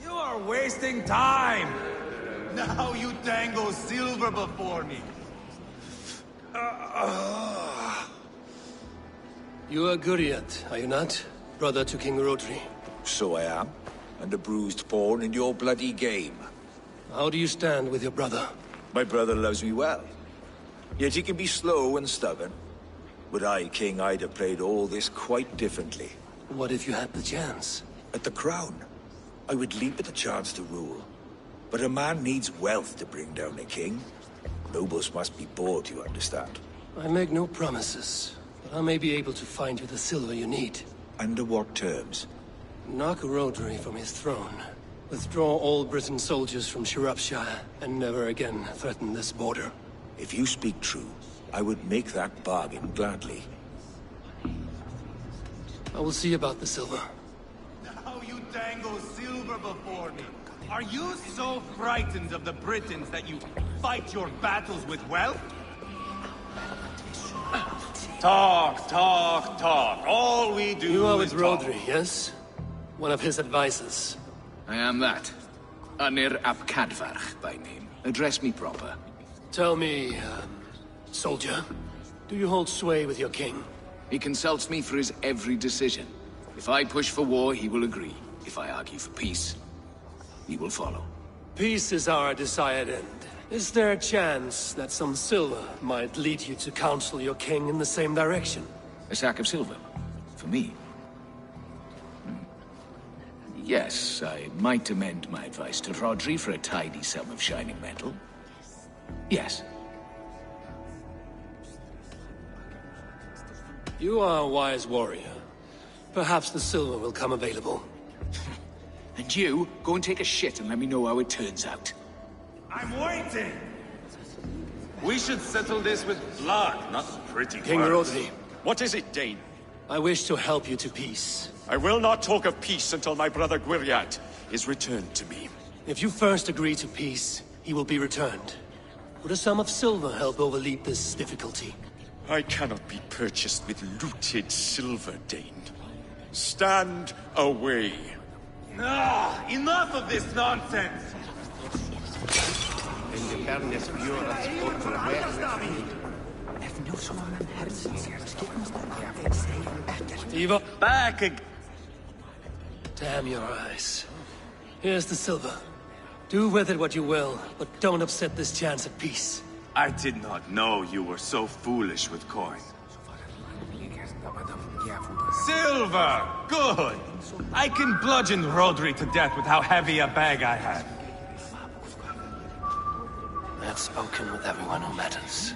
S17: You are wasting time! Now you dangle silver before me.
S1: You are Guriat, are you not? Brother to King Rodri.
S5: So I am, and a bruised pawn in your bloody game.
S1: How do you stand with your brother?
S5: My brother loves me well. Yet he can be slow and stubborn. Were I king, I'd have played all this quite differently.
S1: What if you had the chance?
S5: At the crown, I would leap at the chance to rule. But a man needs wealth to bring down a king. Nobles must be bought, you understand.
S1: I make no promises, but I may be able to find you the silver you need.
S5: Under what terms?
S1: Knock Rodri from his throne. Withdraw all Britain soldiers from Shropshire, and never again threaten this border.
S5: If you speak true, I would make that bargain gladly.
S1: I will see about the silver.
S17: Now you dangle silver before me. Are you so frightened of the Britons that you fight your battles with wealth? Talk, talk, talk. All we do
S1: You are with
S17: is talk.
S1: Rodri, yes? One of his advisors.
S19: I am that. Anir ap Cadfarch by name. Address me proper.
S1: Tell me, soldier, do you hold sway with your king?
S19: He consults me for his every decision. If I push for war, he will agree. If I argue for peace, he will follow.
S1: Peace is our desired end. Is there a chance that some silver might lead you to counsel your king in the same direction?
S19: A sack of silver? For me? Yes, I might amend my advice to Rodri for a tidy sum of shining metal. Yes.
S1: You are a wise warrior. Perhaps the silver will come available.
S19: And you, go and take a shit and let me know how it turns out.
S17: I'm waiting! We should settle this with blood, not pretty
S1: King
S17: words.
S1: Rodri,
S18: What is it, Dane?
S1: I wish to help you to peace.
S18: I will not talk of peace until my brother Gwiriat is returned to me.
S1: If you first agree to peace, he will be returned. Would a sum of silver help overleap this difficulty?
S18: I cannot be purchased with looted silver, Dane. Stand away.
S17: Ah, enough of this nonsense!
S1: Eva,
S17: back again!
S1: Damn your eyes. Here's the silver. Do with it what you will, but don't upset this chance at peace.
S17: I did not know you were so foolish with coin. Silver! Good! I can bludgeon Rodri to death with how heavy a bag I have.
S1: I have spoken with everyone who matters.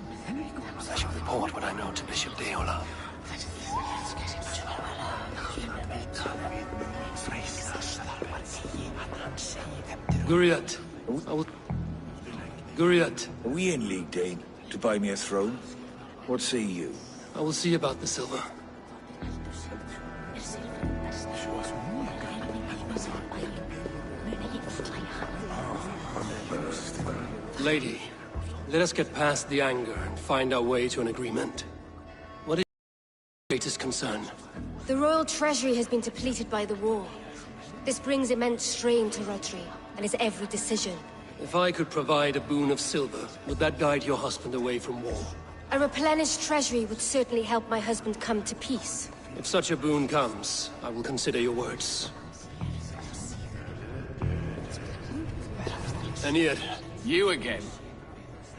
S1: I shall report what I know to Bishop Deola. Guriat, Guriat.
S5: Are we in league, Dane? To buy me a throne? What say you?
S1: I will see about the silver. Lady, let us get past the anger and find our way to an agreement. What is your greatest concern?
S20: The royal treasury has been depleted by the war. This brings immense strain to Rodri and his every decision.
S1: If I could provide a boon of silver, would that guide your husband away from war?
S20: A replenished treasury would certainly help my husband come to peace.
S1: If such a boon comes, I will consider your words. Aenir.
S19: You again?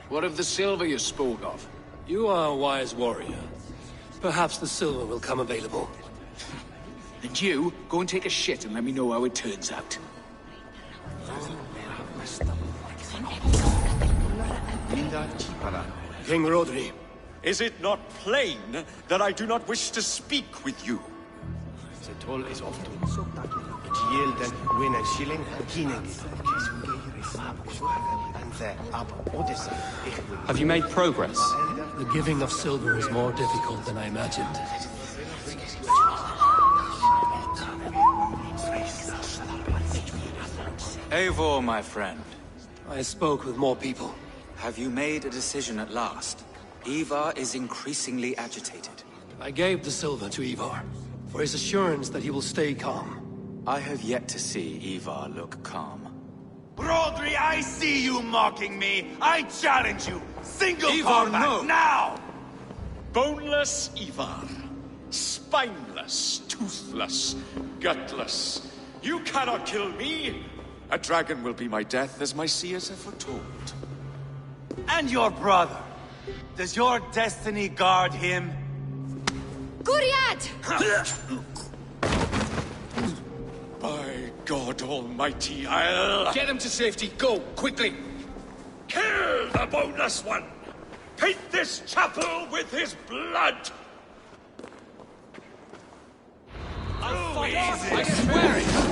S19: What of the silver you spoke of?
S1: You are a wise warrior. Perhaps the silver will come available.
S19: And you, go and take a shit and let me know how it turns out.
S1: King Rodri.
S18: Is it not plain that I do not wish to speak with you?
S15: The toll is off to yield win a shilling,
S16: Have you made progress?
S1: The giving of silver is more difficult than I imagined.
S21: Eivor, my friend.
S1: I spoke with more people.
S21: Have you made a decision at last? Ivar is increasingly agitated.
S1: I gave the silver to Ivar, for his assurance that he will stay calm.
S21: I have yet to see Ivar look calm.
S17: Rodri, I see you mocking me. I challenge you. Single
S18: Ivar,
S17: combat,
S18: no.
S17: now!
S18: Boneless Ivar. Spineless, toothless, gutless. You cannot kill me. A dragon will be my death, as my seers have foretold.
S17: And your brother. Does your destiny guard him?
S20: Guriad!
S18: By God Almighty, I'll...
S19: Get him to safety, go, quickly!
S18: Kill the boneless one! Paint this chapel with his blood!
S19: I'll fight easy. I swear it!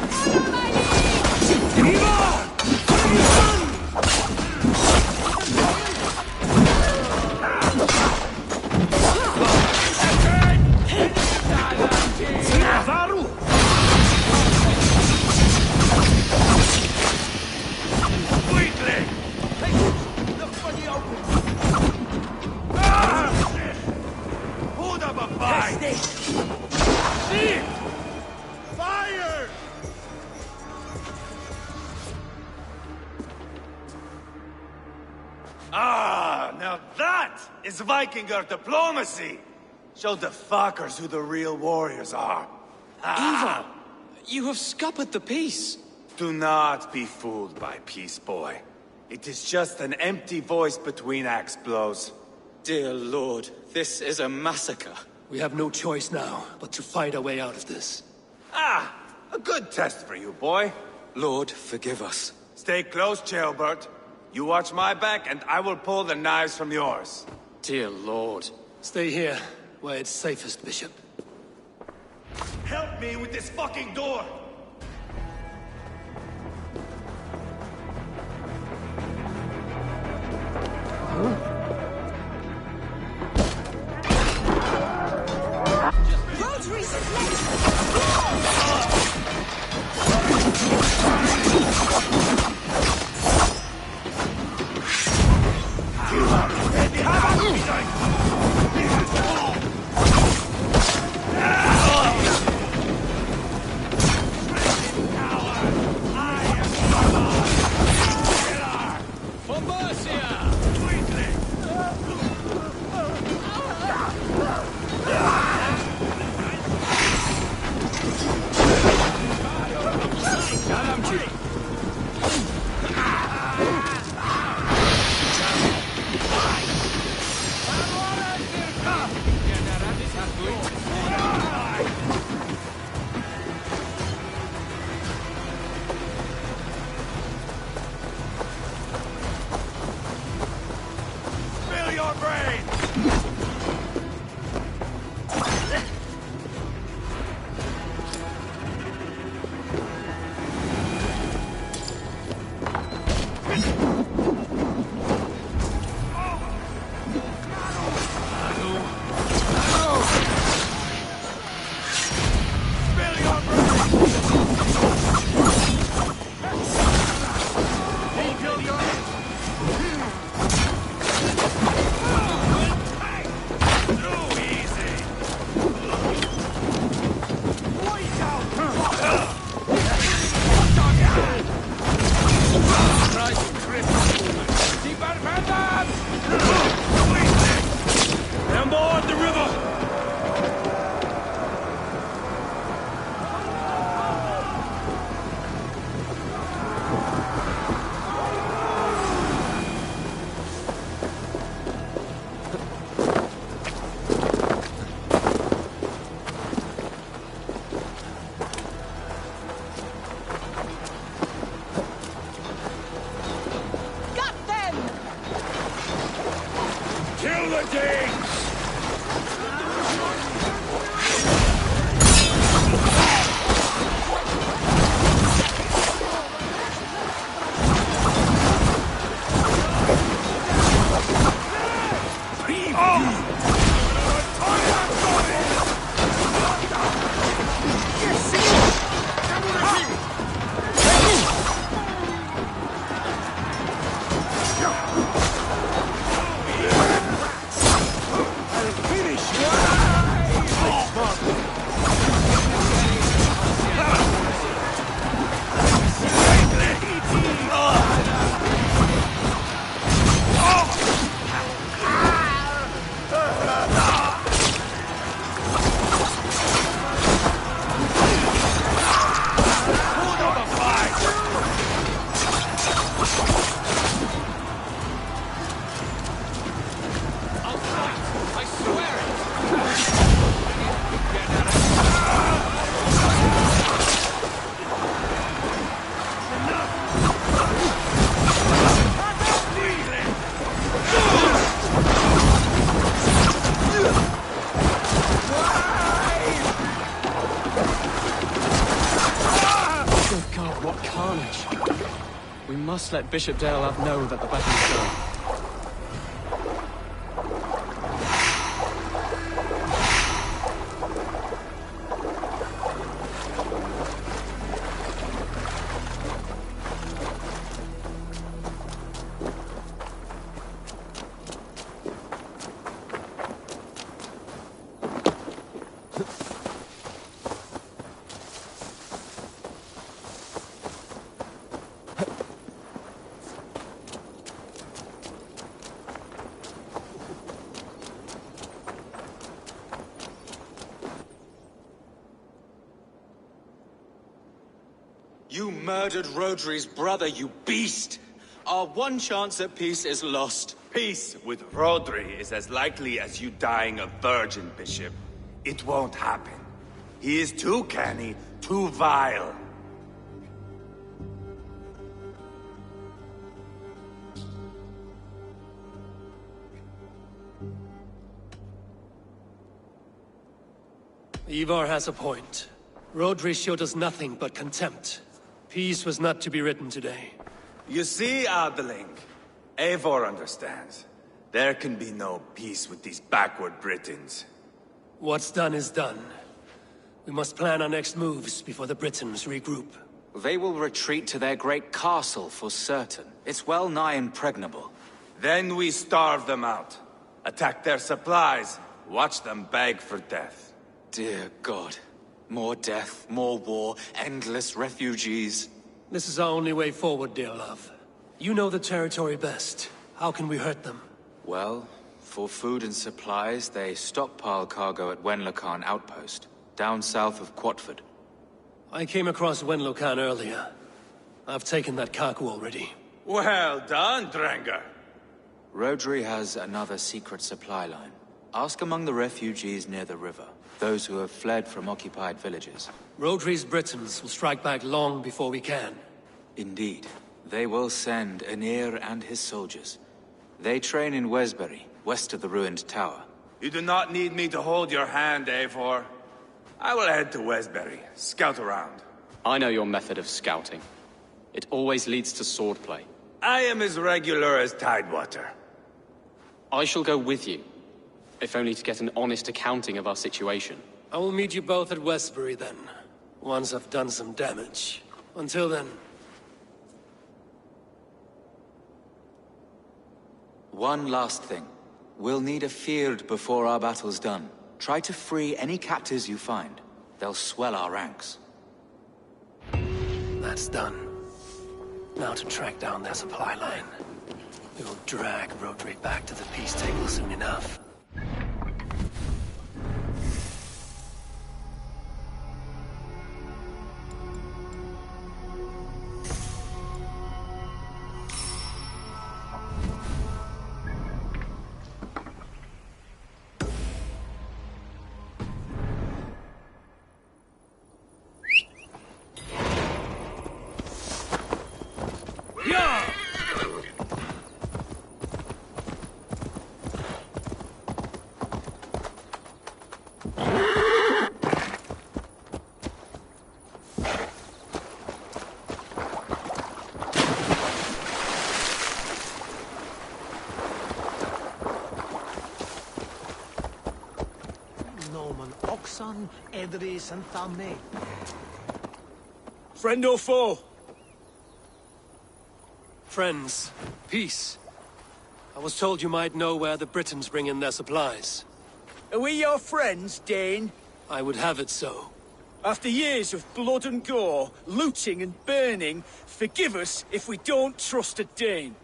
S17: Fire! Ah, now that is Vikinger diplomacy! Show the fuckers who the real warriors are.
S21: Ivar! You have scuppered the peace!
S17: Do not be fooled by peace, boy. It is just an empty voice between axe blows.
S21: Dear Lord, this is a massacre.
S1: We have no choice now, but to fight our way out of this.
S17: Ah, a good test for you, boy.
S21: Lord, forgive us.
S17: Stay close, Chaelbert. You watch my back, and I will pull the knives from yours.
S21: Dear Lord.
S1: Stay here, where it's safest, Bishop.
S17: Help me with this fucking door!
S5: Kill the Danes!
S16: Let Bishop Deolav know that the battle is done.
S21: You murdered Rodri's brother, you beast! Our one chance at peace is lost.
S17: Peace with Rodri is as likely as you dying a virgin, Bishop. It won't happen. He is too canny, too vile.
S1: Ivar has a point. Rodri showed us nothing but contempt. Peace was not to be written today.
S17: You see, Adeling, Eivor understands. There can be no peace with these backward Britons.
S1: What's done is done. We must plan our next moves before the Britons regroup.
S21: They will retreat to their great castle for certain. It's well nigh impregnable.
S17: Then we starve them out. Attack their supplies. Watch them beg for death.
S21: Dear God. More death, more war, endless refugees.
S1: This is our only way forward, Deolav. You know the territory best. How can we hurt them?
S21: Well, for food and supplies, they stockpile cargo at Wenlokan outpost, down south of Quatford.
S1: I came across Wenlokan earlier. I've taken that cargo already.
S17: Well done, Drengar.
S21: Rodri has another secret supply line. Ask among the refugees near the river. Those who have fled from occupied villages.
S1: Rodri's Britons will strike back long before we can.
S21: Indeed. They will send Aenir and his soldiers. They train in Wesbury, west of the ruined tower.
S17: You do not need me to hold your hand, Eivor. I will head to Wesbury, scout around.
S16: I know your method of scouting. It always leads to swordplay.
S17: I am as regular as Tidewater.
S16: I shall go with you. If only to get an honest accounting of our situation.
S1: I will meet you both at Westbury then, once I've done some damage. Until then...
S21: One last thing. We'll need a field before our battle's done. Try to free any captives you find. They'll swell our ranks.
S1: That's done. Now to track down their supply line. We will drag Rodri back to the peace table soon enough.
S10: Oxon, Edris, and Thamne.
S5: Friend or foe?
S1: Friends. Peace. I was told you might know where the Britons bring in their supplies.
S5: Are we your friends, Dane?
S1: I would have it so.
S5: After years of blood and gore, looting and burning, forgive us if we don't trust a Dane.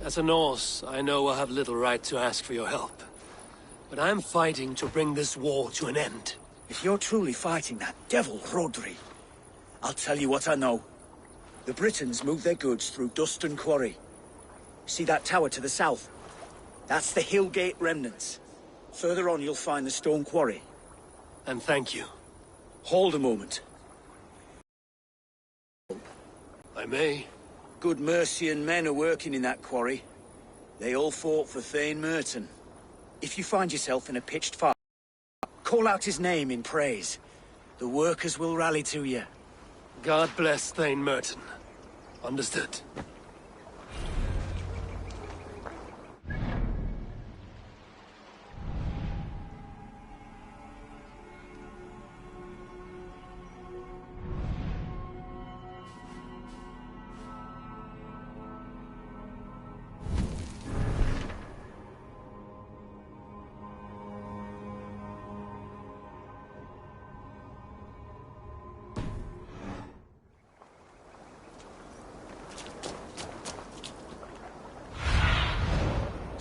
S1: As a Norse, I know I have little right to ask for your help. But I'm fighting to bring this war to an end.
S5: If you're truly fighting that devil, Rodri, I'll tell you what I know. The Britons move their goods through Dustin Quarry. See that tower to the south? That's the Hillgate remnants. Further on, you'll find the stone quarry.
S1: And thank you.
S5: Hold a moment.
S1: I may.
S5: Good Mercian men are working in that quarry. They all fought for Thane Merton. If you find yourself in a pitched fight, call out his name in praise. The workers will rally to you.
S1: God bless Thane Merton. Understood.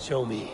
S1: Show me.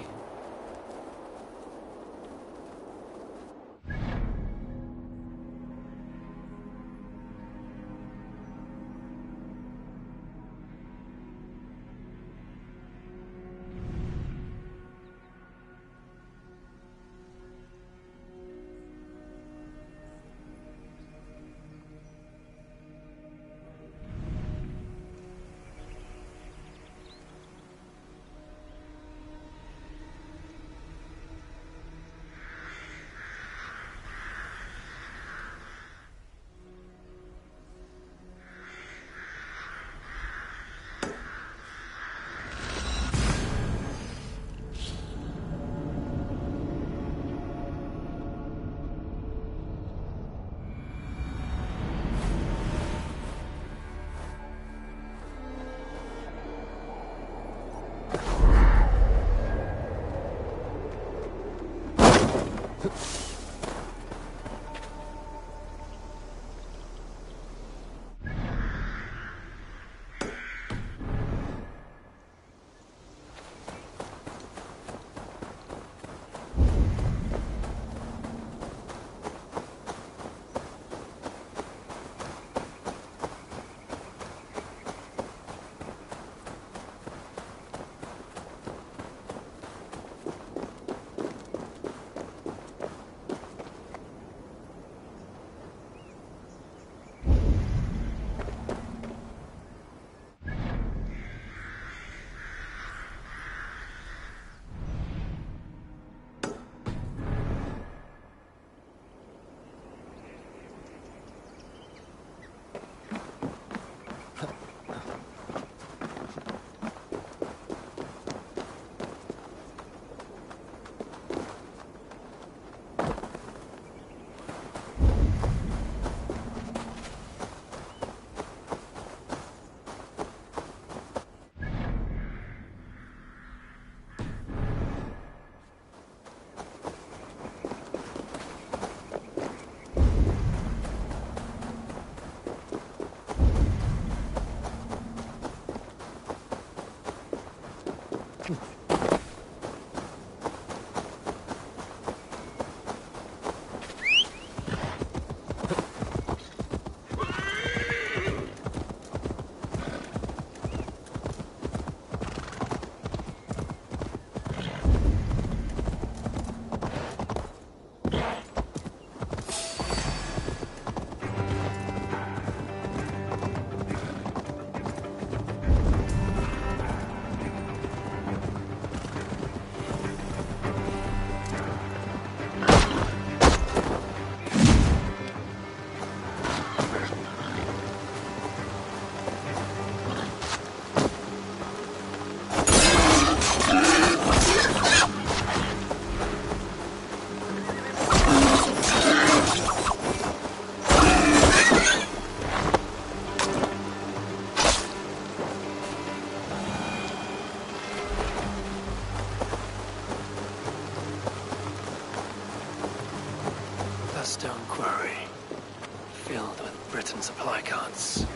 S1: cards.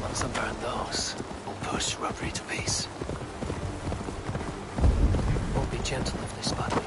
S1: Once I burn those, we'll push Rodri to peace. Won't be gentle if they spot me.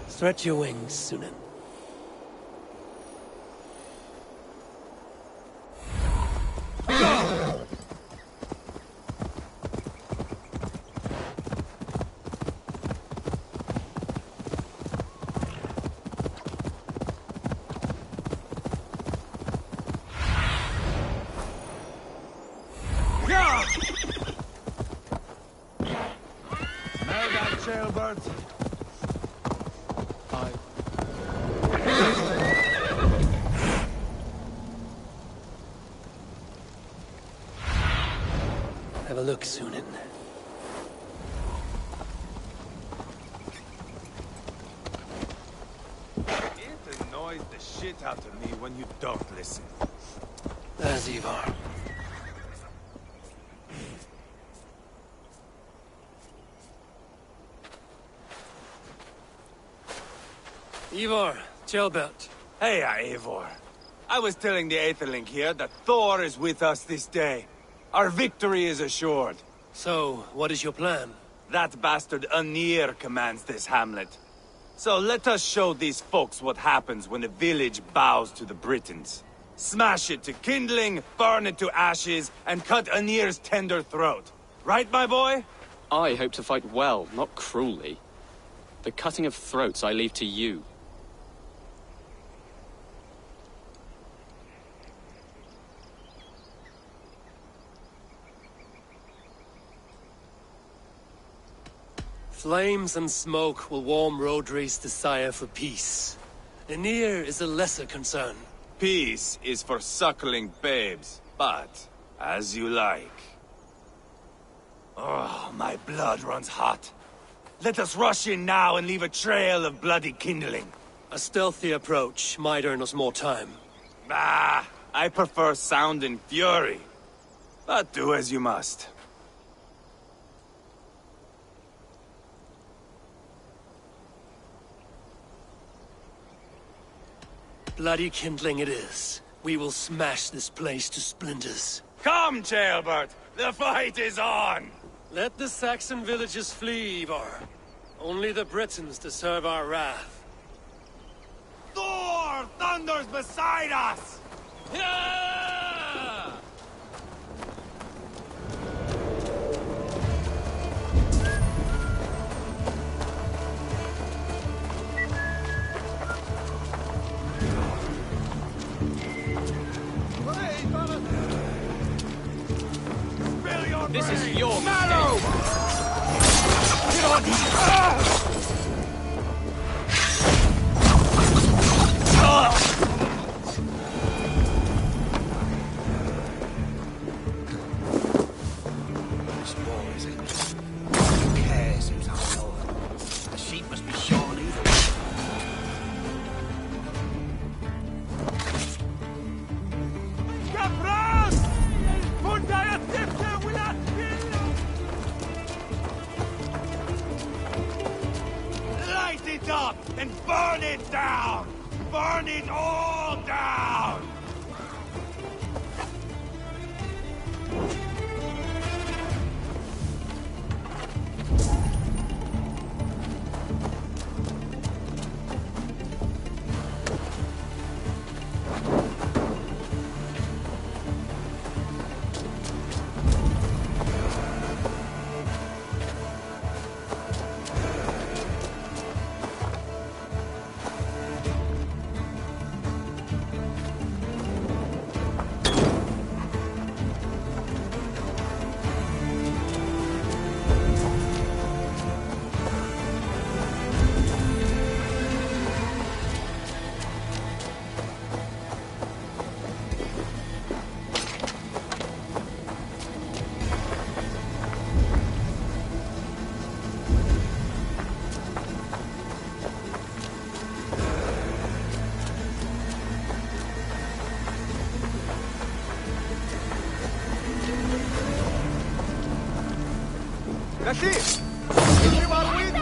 S1: Stretch your wings, Sunan.
S2: Smell that, jailbird?
S1: Have a look, Sunan.
S18: It annoys the shit out of me when you don't listen.
S1: There's Ivar. Ivar, Jailbert.
S17: Hey, Eivor. I was telling the Aetherling here that Thor is with us this day. Our victory is assured.
S1: So, what is your plan?
S17: That bastard Anir commands this hamlet. So let us show these folks what happens when a village bows to the Britons. Smash it to kindling, burn it to ashes, and cut Anir's tender throat. Right, my boy?
S16: I hope to fight well, not cruelly. The cutting of throats I leave to you.
S1: Flames and smoke will warm Rodri's desire for peace. Anir is a lesser concern.
S17: Peace is for suckling babes, but as you like. Oh, my blood runs hot. Let us rush in now and leave a trail of bloody kindling.
S1: A stealthy approach might earn us more time.
S17: Ah, I prefer sound and fury. But do as you must.
S1: Bloody kindling it is. We will smash this place to splinters.
S17: Come, Jailbert! The fight is on!
S1: Let the Saxon villages flee, Ivar. Only the Britons deserve our wrath.
S17: Thor thunders beside us!
S1: Yeah!
S16: This is your
S17: Mallow!
S16: mistake.
S17: Get on!
S4: This war is it? Who cares who's high over? The sheep must be shorn either way.
S17: Kapran! Fundaya Tifte will not light it up and burn it down! Burn it all down!
S2: ship! Him on wind!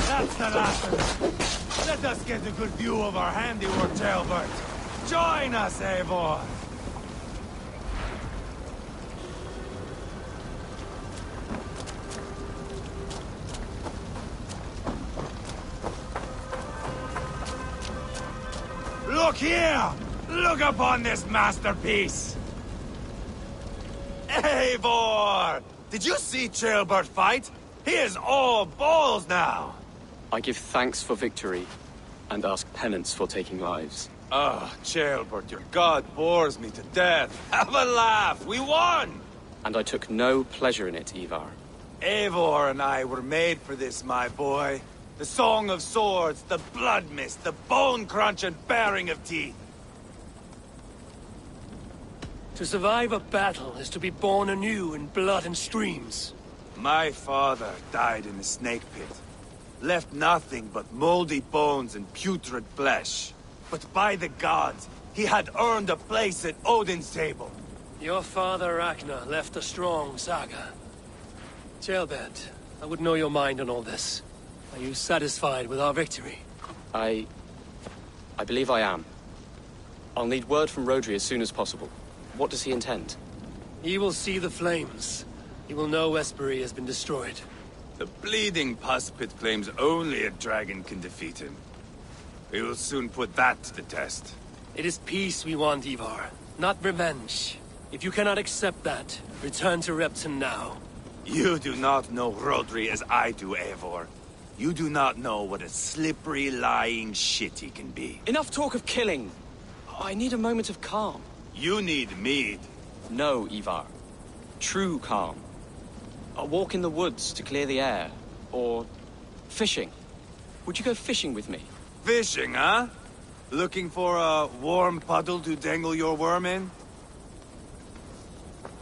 S17: That's the last. Let us get a good view of our handiwork, Talbot. Join us, Eivor. Look here! Look upon this masterpiece! Eivor! Did you see Ceolbert fight? He is all balls now!
S16: I give thanks for victory, and ask penance for taking lives.
S17: Ah, Ceolbert, your god bores me to death. Have a laugh! We won!
S16: And I took no pleasure in it, Ivar.
S17: Eivor and I were made for this, my boy. The song of swords, the blood mist, the bone crunch and baring of teeth.
S1: To survive a battle is to be born anew in blood and streams.
S17: My father died in the snake pit. Left nothing but moldy bones and putrid flesh. But by the gods, he had earned a place at Odin's table.
S1: Your father Ragnar left a strong saga. Ceolbert, I would know your mind on all this. Are you satisfied with our victory?
S16: I believe I am. I'll need word from Rodri as soon as possible. What does he intend?
S1: He will see the flames. He will know Espery has been destroyed.
S17: The bleeding pus pit claims only a dragon can defeat him. We will soon put that to the test.
S1: It is peace we want, Ivar, not revenge. If you cannot accept that, return to Repton now.
S17: You do not know Rodri as I do, Eivor. You do not know what a slippery, lying shit he can be.
S16: Enough talk of killing! I need a moment of calm.
S17: You need mead.
S16: No, Ivar. True calm. A walk in the woods to clear the air. Or fishing. Would you go fishing with me?
S17: Fishing, huh? Looking for a warm puddle to dangle your worm in?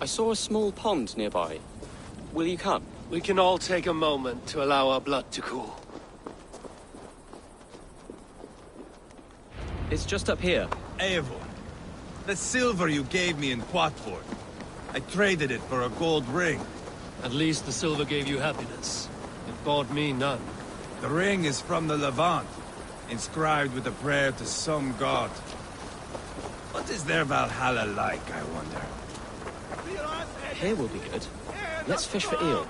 S16: I saw a small pond nearby. Will you come?
S1: We can all take a moment to allow our blood to cool.
S16: It's just up here.
S17: Eivor, the silver you gave me in Quatford. I traded it for a gold ring.
S1: At least the silver gave you happiness. It bought me none.
S17: The ring is from the Levant, inscribed with a prayer to some god. What is their Valhalla like, I wonder?
S16: Here will be good. Let's fish for eel.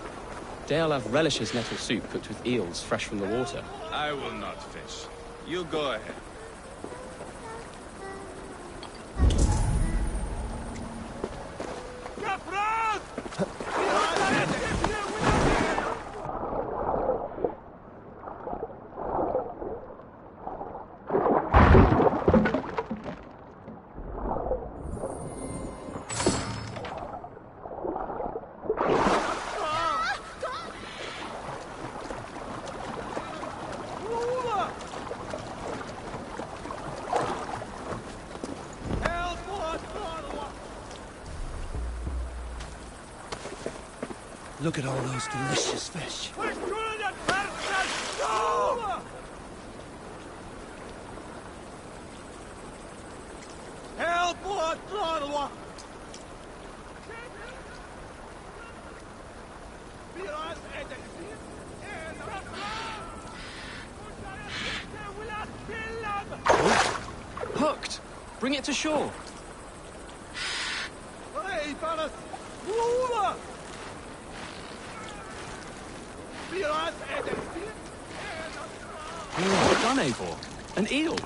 S16: Deolav relishes nettle soup cooked with eels fresh from the water.
S17: I will not fish. You go ahead.
S1: Look at all those delicious fish.
S16: Hooked! Bring it to shore. Well done, Eivor. An eel.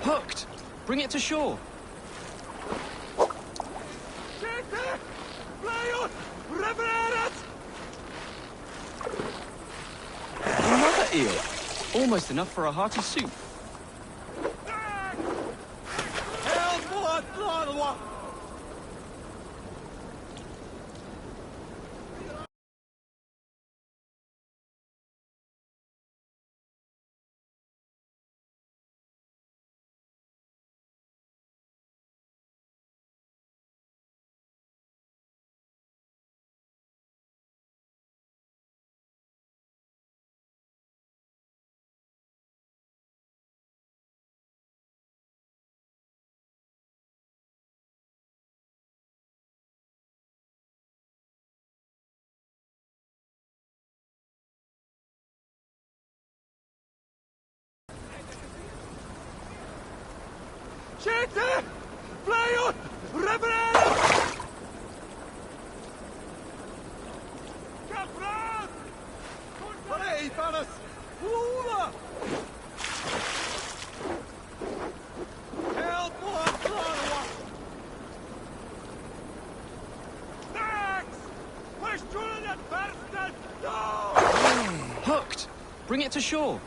S16: Hooked! Bring it to shore. Another eel. Almost enough for a hearty soup. Hooked! Bring it to shore.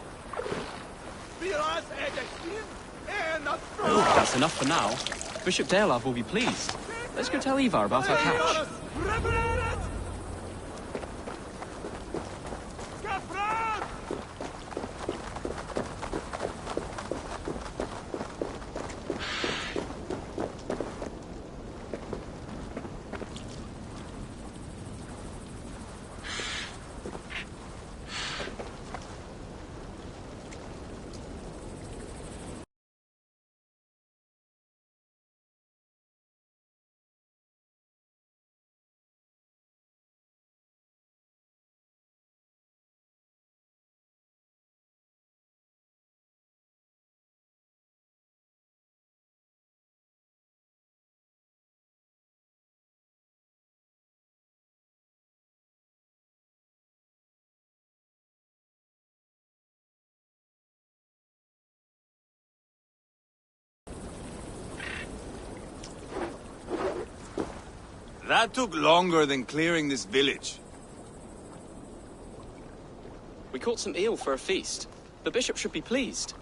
S16: That's enough for now. Bishop Deolav will be pleased. Let's go tell Ivar about our catch.
S17: That took longer than clearing this village.
S16: We caught some eel for a feast. The bishop should be pleased.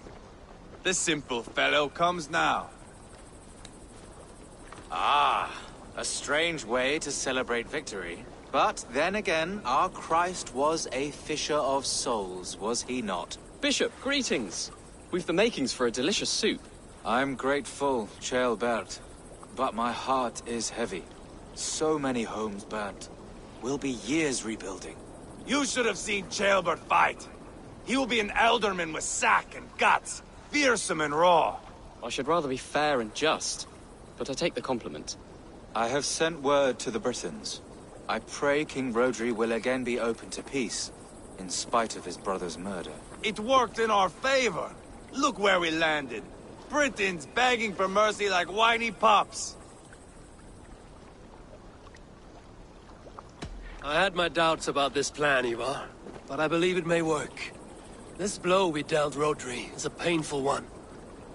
S17: The simple fellow comes now.
S21: Ah, a strange way to celebrate victory. But then again, our Christ was a fisher of souls, was he not?
S16: Bishop, greetings! We've the makings for a delicious soup.
S21: I'm grateful, Ceolbert, but my heart is heavy. So many homes burnt. We'll be years rebuilding.
S17: You should have seen Ceolbert fight. He will be an alderman with sack and guts, fearsome and raw.
S16: I should rather be fair and just, but I take the compliment.
S21: I have sent word to the Britons. I pray King Rodri will again be open to peace, in spite of his brother's murder.
S17: It worked in our favor. Look where we landed. Britons begging for mercy like whiny pups.
S1: I had my doubts about this plan, Ivar, but I believe it may work. This blow we dealt Rodri is a painful one.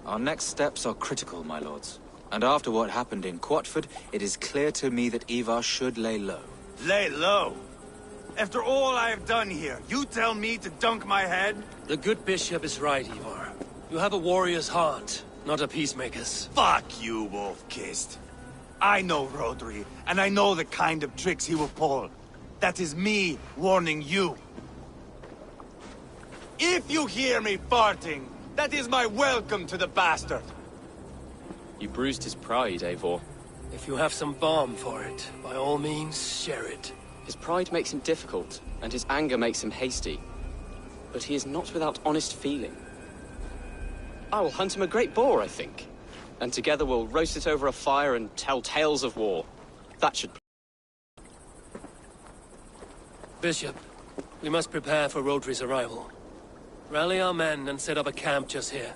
S21: Our next steps are critical, my lords. And after what happened in Quatford, it is clear to me that Ivar should lay low.
S17: Lay low? After all I have done here, you tell me to dunk my head?
S1: The good bishop is right, Ivar. You have a warrior's heart, not a peacemaker's.
S17: Fuck you, Wolf-Kissed. I know Rodri, and I know the kind of tricks he will pull. That is me warning you. If you hear me farting, that is my welcome to the bastard.
S16: You bruised his pride, Eivor.
S1: If you have some balm for it, by all means, share it.
S16: His pride makes him difficult, and his anger makes him hasty. But he is not without honest feeling. I will hunt him a great boar, I think. And together we'll roast it over a fire and tell tales of war. That should...
S1: Bishop, we must prepare for Rodri's arrival. Rally our men and set up a camp just here.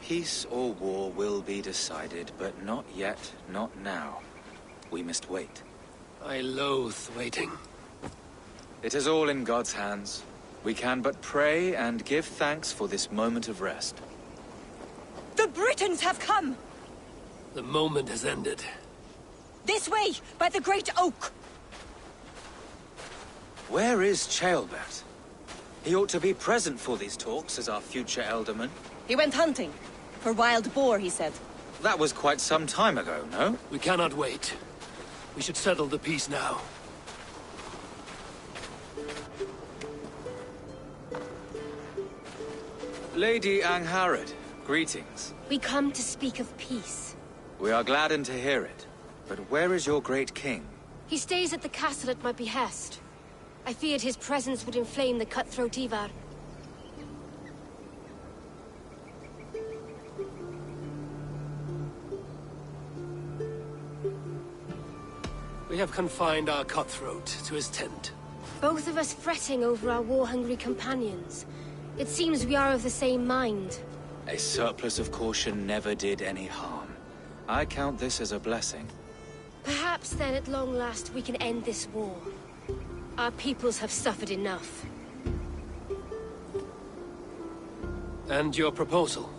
S21: Peace or war will be decided, but not yet, not now. We must wait.
S1: I loathe waiting.
S21: It is all in God's hands. We can but pray and give thanks for this moment of rest.
S9: The Britons have come!
S1: The moment has ended.
S9: This way, by the Great Oak!
S21: Where is Ceolbert? He ought to be present for these talks as our future alderman.
S9: He went hunting. For wild boar, he said.
S21: That was quite some time ago, no?
S1: We cannot wait. We should settle the peace now.
S21: Lady Angharad, greetings.
S20: We come to speak of peace.
S21: We are gladdened to hear it. But where is your great king?
S20: He stays at the castle at my behest. I feared his presence would inflame the cutthroat Ivar.
S1: We have confined our cutthroat to his tent.
S20: Both of us fretting over our war-hungry companions. It seems we are of the same mind.
S21: A surplus of caution never did any harm. I count this as a blessing.
S20: Perhaps then at long last we can end this war. Our peoples have suffered enough.
S1: And your proposal?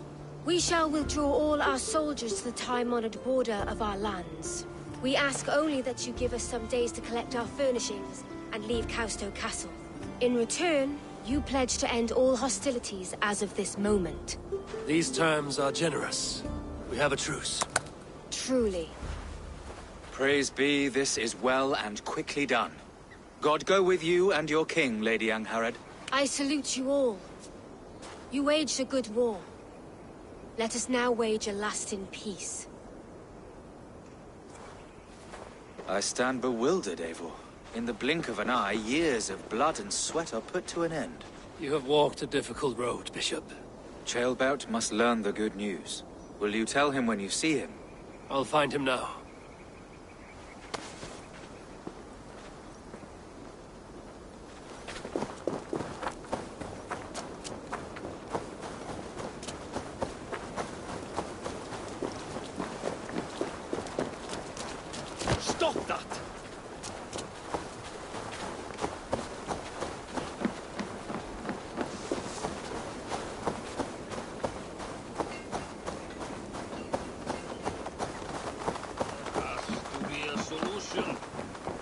S20: We shall withdraw all our soldiers to the time-honored border of our lands. We ask only that you give us some days to collect our furnishings and leave Causto Castle. In return, you pledge to end all hostilities as of this moment.
S1: These terms are generous. We have a truce.
S20: Truly.
S21: Praise be, this is well and quickly done. God go with you and your king, Lady Angharad.
S20: I salute you all. You waged a good war. Let us now wage a lasting peace.
S21: I stand bewildered, Eivor. In the blink of an eye, years of blood and sweat are put to an end.
S1: You have walked a difficult road, Bishop.
S21: Ceolbert must learn the good news. Will you tell him when you see him?
S1: I'll find him now.
S7: got that!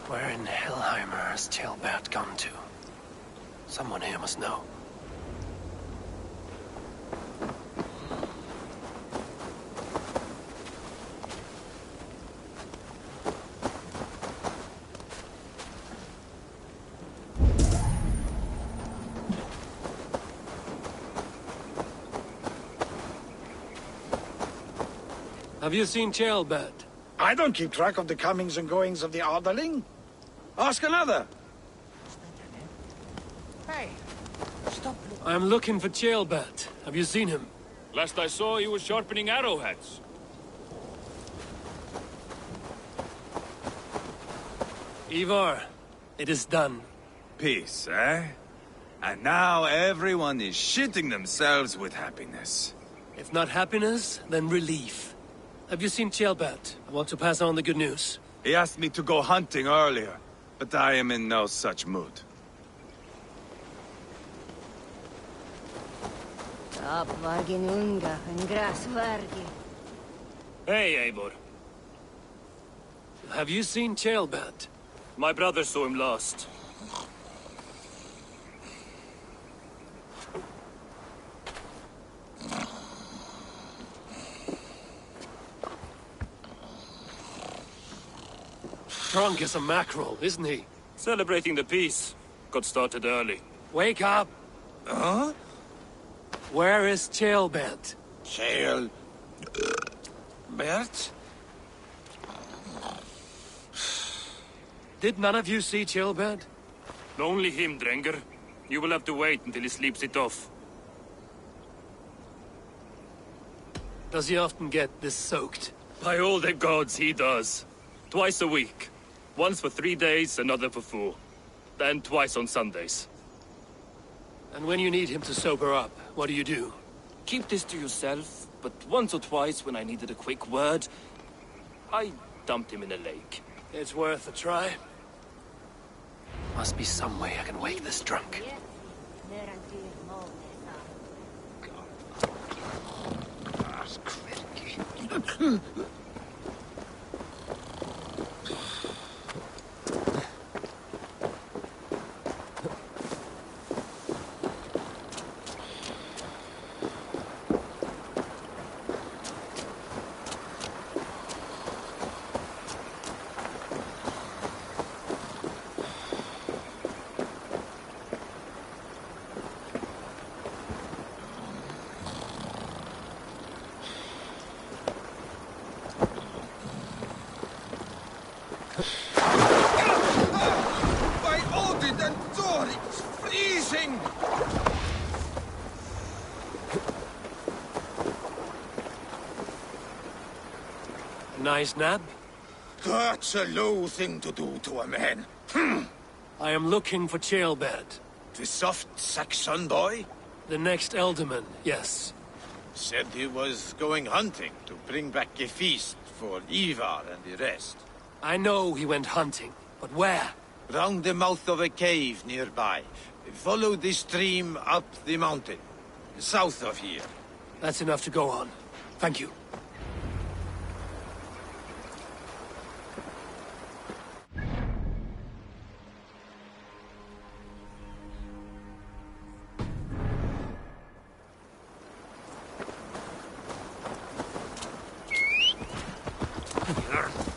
S1: Where in Hellheimer has Tailbat gone to? Someone here must know. Have you seen Tailbat?
S10: I don't keep track of the comings and goings of the Arderling. Ask another.
S15: Hey, stop.
S1: I'm looking for Tailbat. Have you seen him?
S7: Last I saw, he was sharpening arrowheads.
S1: Ivar, it is done.
S17: Peace, eh? And now everyone is shitting themselves with happiness.
S1: If not happiness, then relief. Have you seen Tailbat? I want to pass on the good news.
S17: He asked me to go hunting earlier, but I am in no such mood.
S7: Hey, Eivor.
S1: Have you seen Tailbat?
S7: My brother saw him last.
S1: Drunk as a mackerel, isn't he?
S7: Celebrating the peace. Got started early.
S1: Wake up!
S10: Huh?
S1: Where is Tailbat?
S10: Bert?
S1: Did none of you see Tailbat?
S7: Only him, Drenger. You will have to wait until he sleeps it off.
S1: Does he often get this soaked?
S7: By all the gods, he does. Twice a week. Once for 3 days, another for 4. Then twice on Sundays.
S1: And when you need him to sober up, what do you do?
S7: Keep this to yourself, but once or twice when I needed a quick word, I dumped him in a lake.
S1: It's worth a try. Must be some way I can wake this drunk.
S10: By Odin and Thor, it's freezing!
S1: Nice nap?
S10: That's a low thing to do to a man.
S1: I am looking for Tailbat.
S10: The soft Saxon boy?
S1: The next Elderman, yes.
S10: Said he was going hunting to bring back a feast for Ivar and the rest.
S1: I know he went hunting, but where?
S10: Round the mouth of a cave nearby. Follow the stream up the mountain. South of here.
S1: That's enough to go on. Thank you.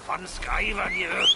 S10: Van Skyvan je upp.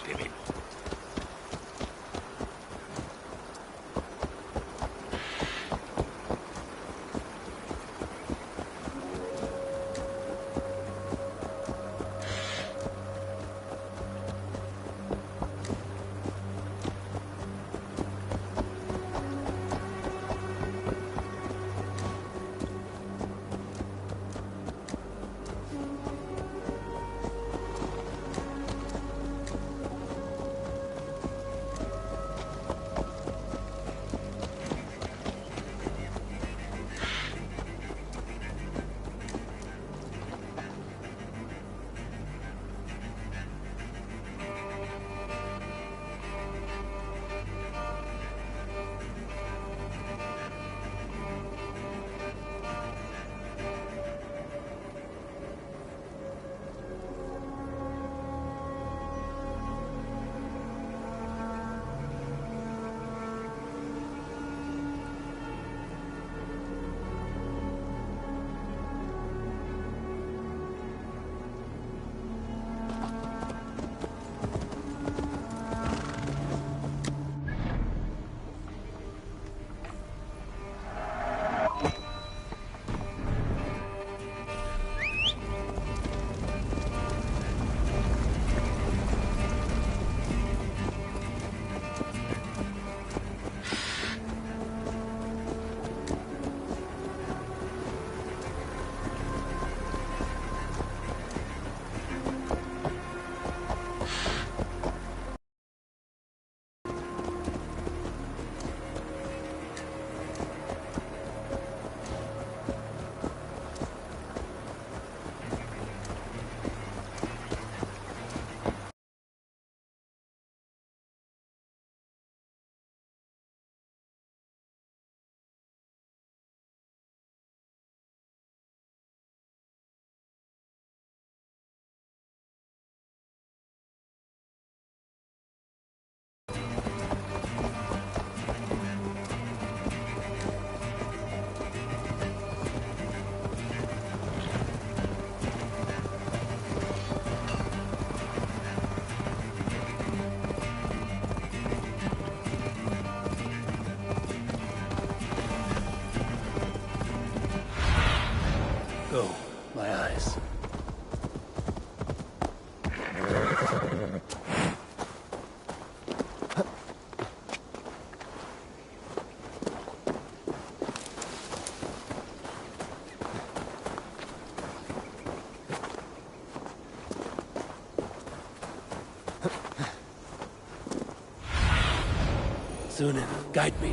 S1: Thunin, guide me.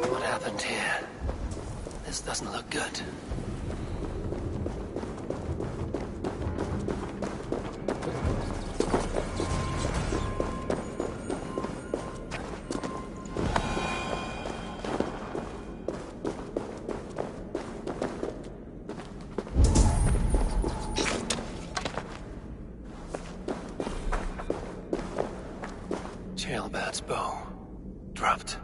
S1: What happened here? This doesn't look good. Jailbird's bow. Dropped.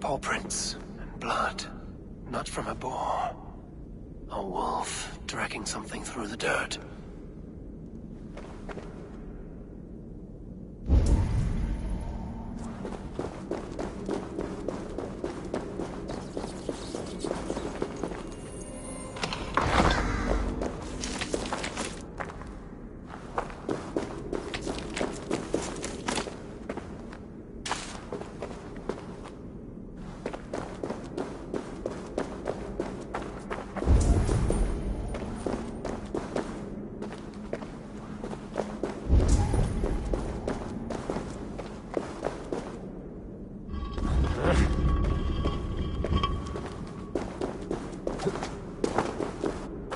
S1: Paw prints and blood. Not from a boar. A wolf dragging something through the dirt.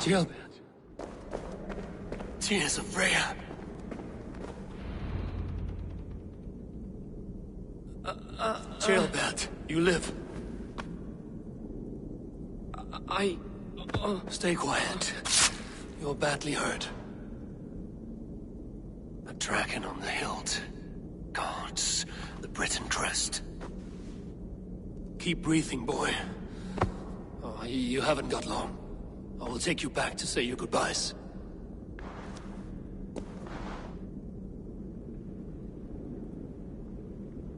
S1: Jailbird. Tears of Freya. Jailbird, you live. Stay quiet. You're badly hurt. A dragon on the hilt. Gods, the Briton crest. Keep breathing, boy. Oh, you haven't got long. I will take you back to say your goodbyes.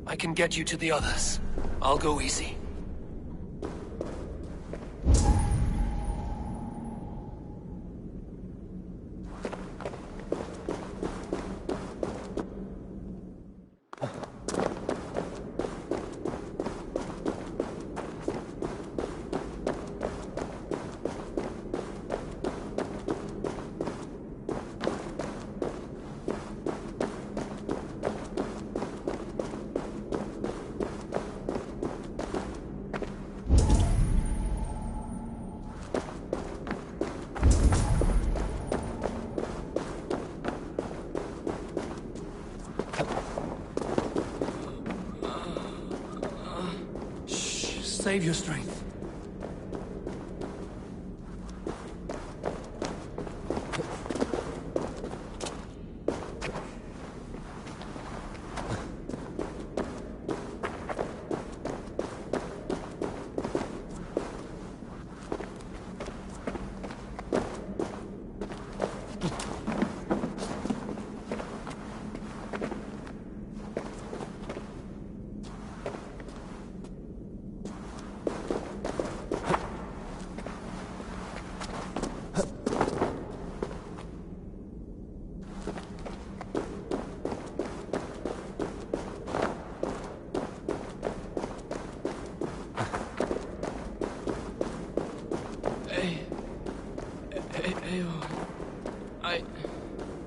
S1: I can get you to the others. I'll go easy. Save your strength.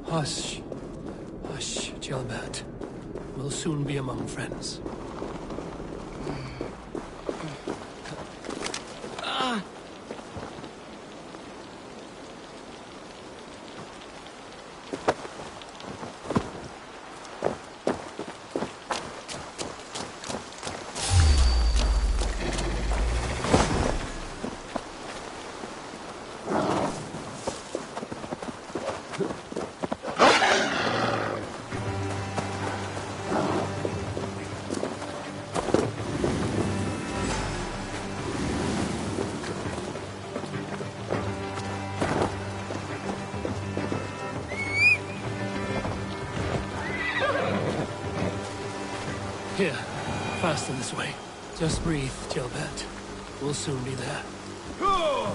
S1: Hush. Hush, Jailbird. We'll soon be among friends. Here, fasten this way. Just breathe, Gilbert. We'll soon be there.
S10: Go!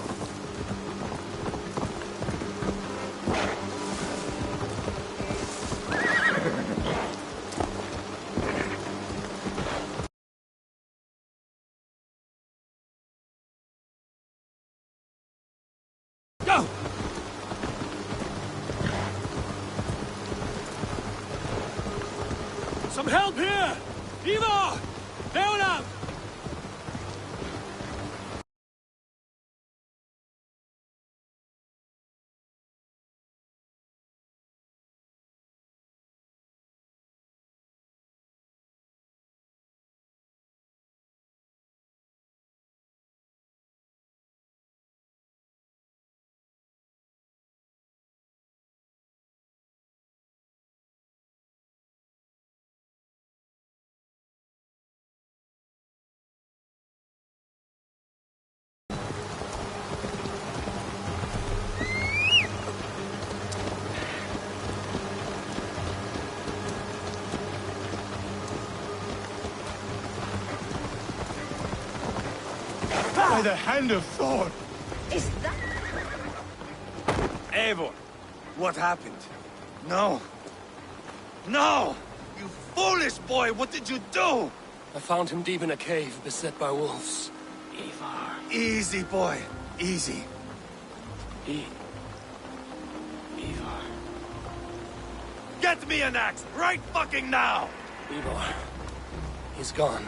S1: Some help here! Ivar! Leonard!
S17: By the hand of Thor!
S9: Is that...
S17: Eivor, what happened? No. No! You foolish boy, what did you do?
S1: I found him deep in a cave, beset by wolves.
S17: Ivar. Easy, boy. Easy.
S1: Ivar.
S17: Get me an axe, right fucking now!
S1: Ivar. He's gone.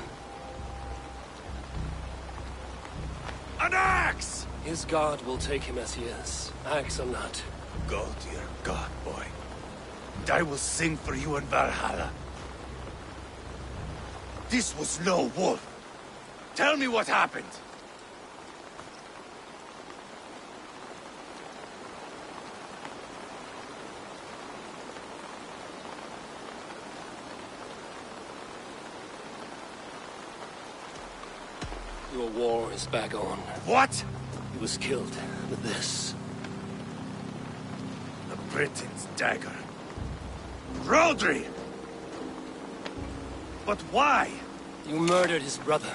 S17: An axe!
S1: His god will take him as he is, axe or not.
S17: Go to your god, boy. And I will sing for you in Valhalla. This was no wolf. Tell me what happened.
S1: Your war is back on.
S17: What?
S1: He was killed with this.
S17: The Britain's dagger. Rodri! But why?
S1: You murdered his brother.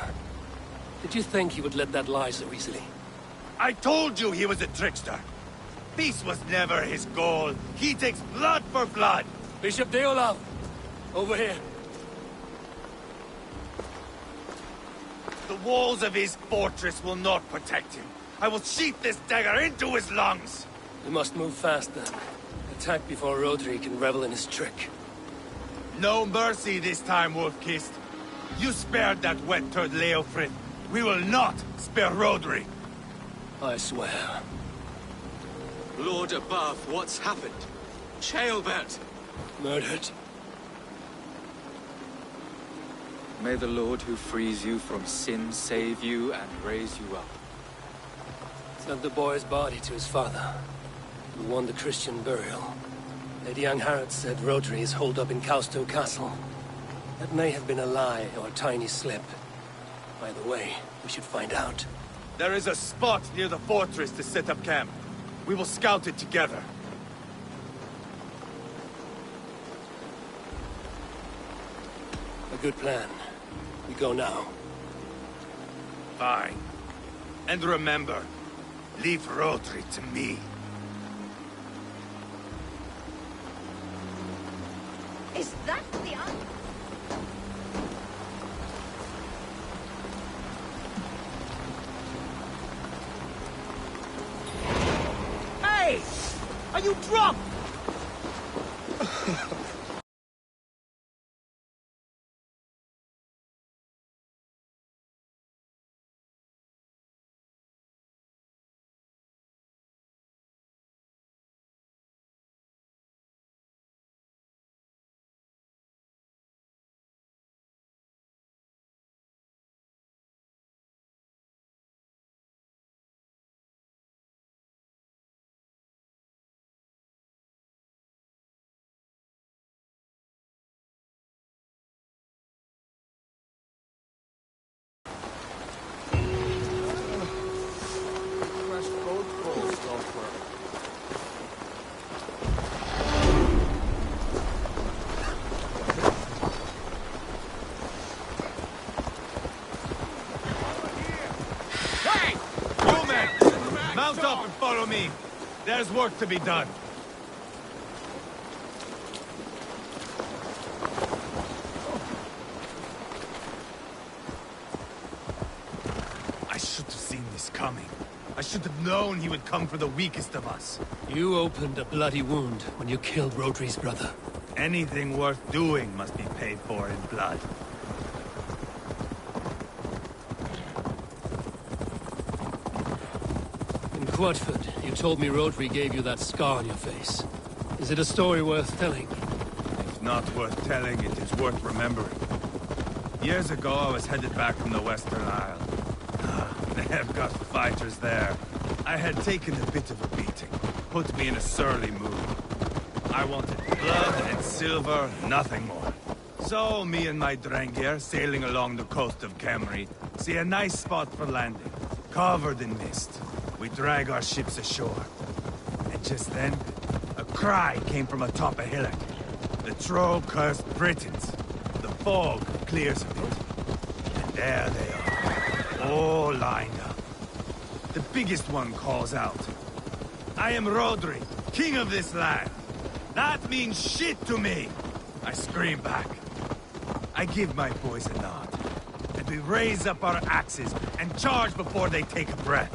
S1: Did you think he would let that lie so easily?
S17: I told you he was a trickster. Peace was never his goal. He takes blood for blood.
S1: Bishop Deolav! Over here.
S17: The walls of his fortress will not protect him. I will sheath this dagger into his lungs.
S1: We must move fast then. Attack before Rodri can revel in his trick.
S17: No mercy this time, Wolf-Kissed. You spared that wet turd Leofrid. We will not spare Rodri.
S1: I swear.
S21: Lord above, what's happened? Ceolbert!
S1: Murdered.
S3: May the Lord who frees you from sin save you and raise you up.
S1: Sent the boy's body to his father, who won the Christian burial. Lady Angharad said Rodri is holed up in Causto Castle. That may have been a lie or a tiny slip. Either way, we should find out.
S17: There is a spot near the fortress to set up camp. We will scout it together.
S1: A good plan. We go now.
S17: Fine. And remember, leave Rodri to me.
S9: Is that the...
S10: Hey! Are you drunk?
S17: work to be done. I should have seen this coming. I should have known he would come for the weakest of us.
S1: You opened a bloody wound when you killed Rodri's brother.
S17: Anything worth doing must be paid for in blood.
S1: In Quadford, you told me Rodri gave you that scar on your face. Is it a story worth telling?
S17: If not worth telling, it is worth remembering. Years ago, I was headed back from the Western Isle. They've got fighters there. I had taken a bit of a beating. Put me in a surly mood. I wanted blood and silver, nothing more. So, me and my Drengir, sailing along the coast of Kemri, see a nice spot for landing, covered in mist. We drag our ships ashore. And just then, a cry came from atop a hillock. The troll cursed Britons. The fog clears a bit. And there they are, all lined up. The biggest one calls out, "I am Rodri, king of this land. That means shit to me!" I scream back. I give my boys a nod. And we raise up our axes and charge before they take a breath.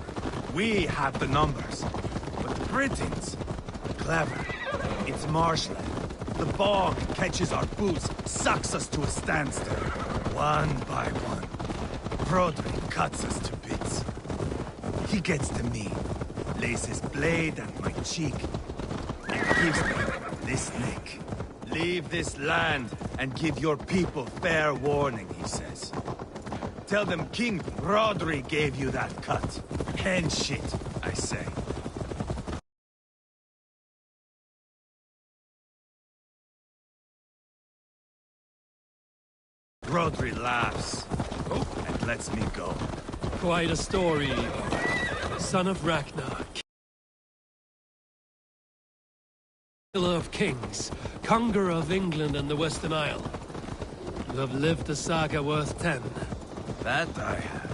S17: We have the numbers. But the Britons, clever. It's marshland. The bog catches our boots, sucks us to a standstill. One by one. Rodri cuts us to bits. He gets to me, lays his blade at my cheek, and gives me this nick. Leave this land and give your people fair warning, he says. Tell them King Rodri gave you that cut. Hen shit, I say. Rodri laughs and lets me go.
S1: Quite a story, son of Ragnar. Killer of kings, conqueror of England and the Western Isle. You have lived a saga worth 10.
S17: That I have.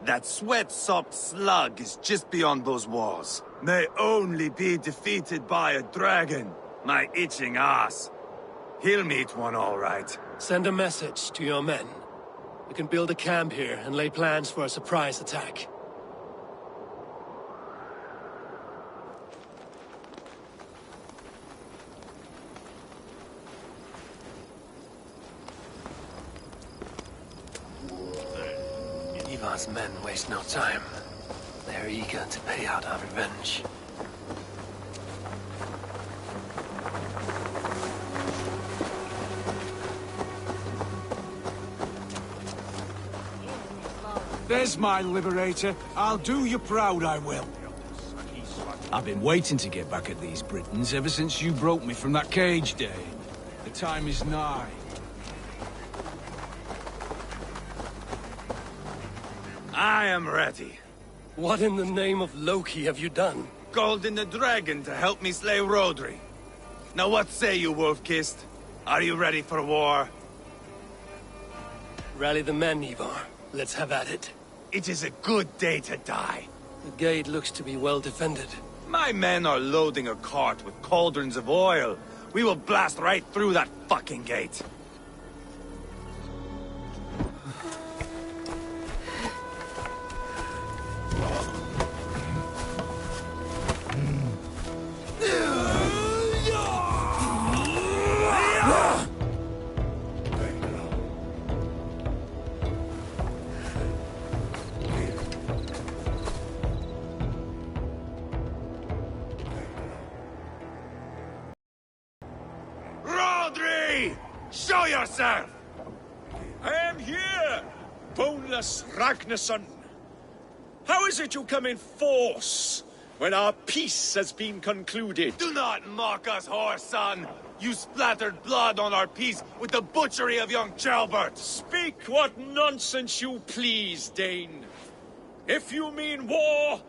S17: That sweat-sopped slug is just beyond those walls. May only be defeated by a dragon, my itching ass. He'll meet one all right.
S1: Send a message to your men. You can build a camp here and lay plans for a surprise attack. Ivar's men waste no time. They're eager to pay out our revenge.
S10: There's my liberator. I'll do you proud, I will. I've been waiting to get back at these Britons ever since you broke me from that cage day. The time is nigh.
S17: I am ready.
S1: What in the name of Loki have you done?
S17: Called in the dragon to help me slay Rodri. Now what say you, Wolf-Kissed? Are you ready for war?
S1: Rally the men, Ivar. Let's have at it.
S17: It is a good day to die.
S1: The gate looks to be well defended.
S17: My men are loading a cart with cauldrons of oil. We will blast right through that fucking gate. Show yourself!
S18: I am here, boneless Ragnarsson. How is it you come in force when our peace has been concluded?
S17: Do not mock us, whoreson! You splattered blood on our peace with the butchery of young Chalbert!
S18: Speak what nonsense you please, Dane. If you mean war,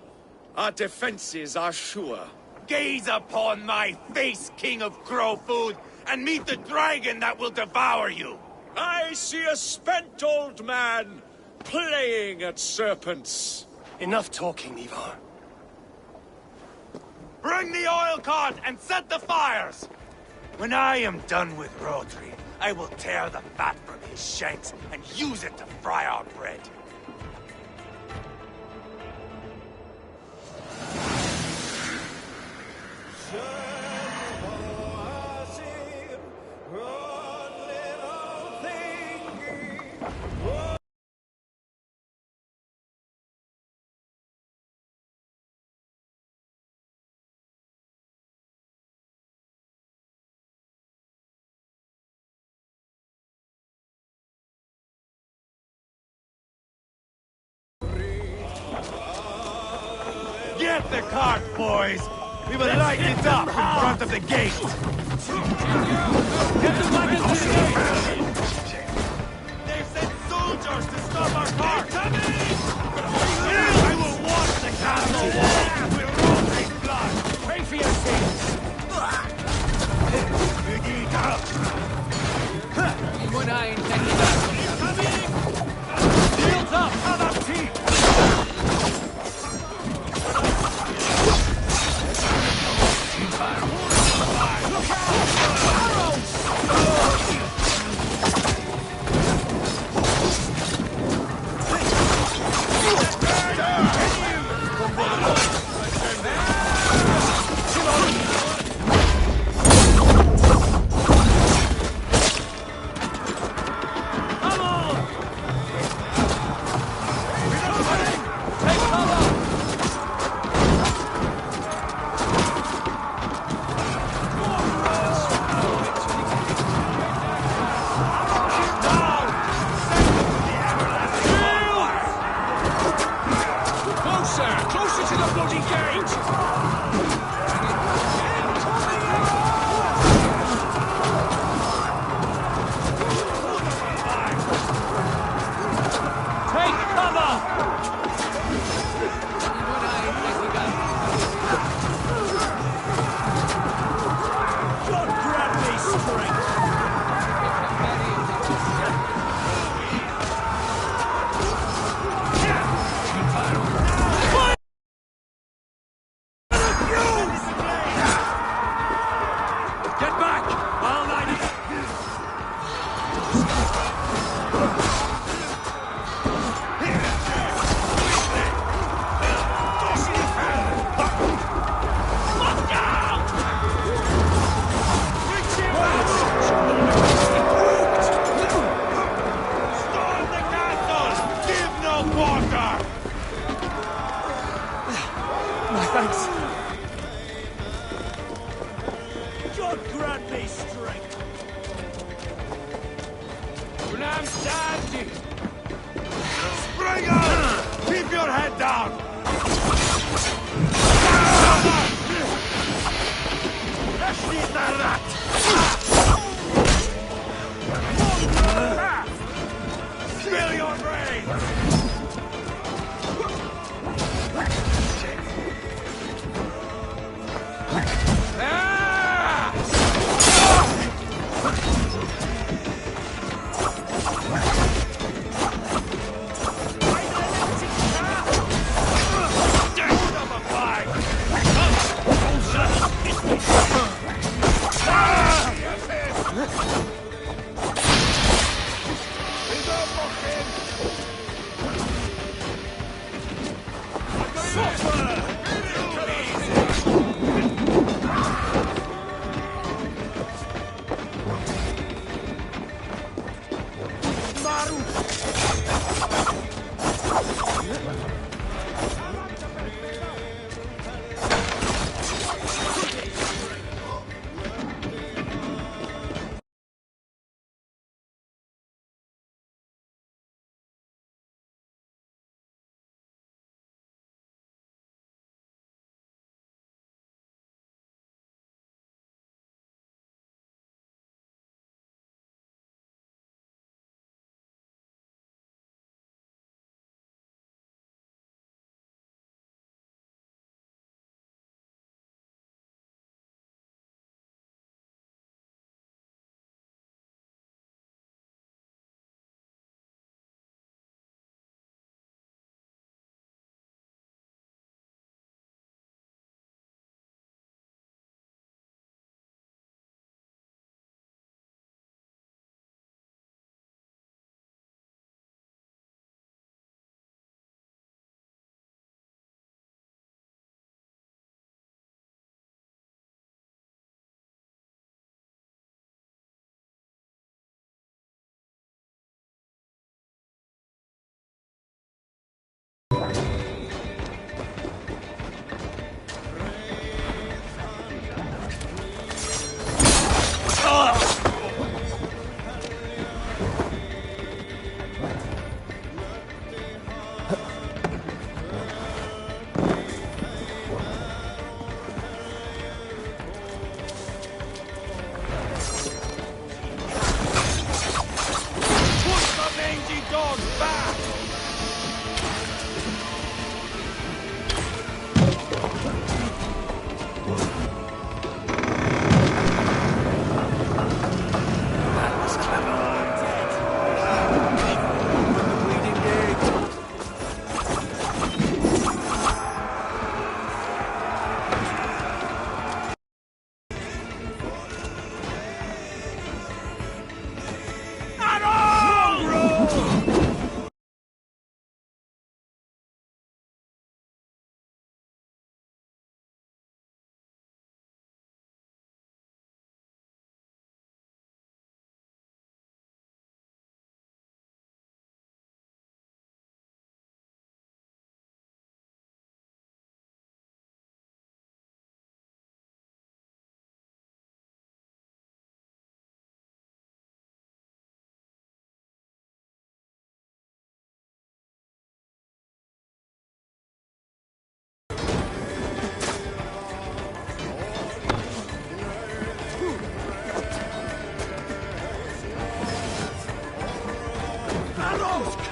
S18: our defenses are sure.
S17: Gaze upon my face, King of Crow Food, and meet the dragon that will devour you.
S18: I see a spent old man playing at serpents.
S15: Enough talking, Ivar.
S17: Bring the oil cart and set the fires! When I am done with Rodri, I will tear the fat from his shanks and use it to fry our bread. Get the cart, boys! We will light it up in front of the gate! Get the wagons to the gate! They've sent soldiers to stop our cart! Coming! I will watch the castle walls with Rodri's blood! Pray for your sins!
S4: One eye in coming!
S17: Shields up! Have a tea! Keep your head down! Spill your brains!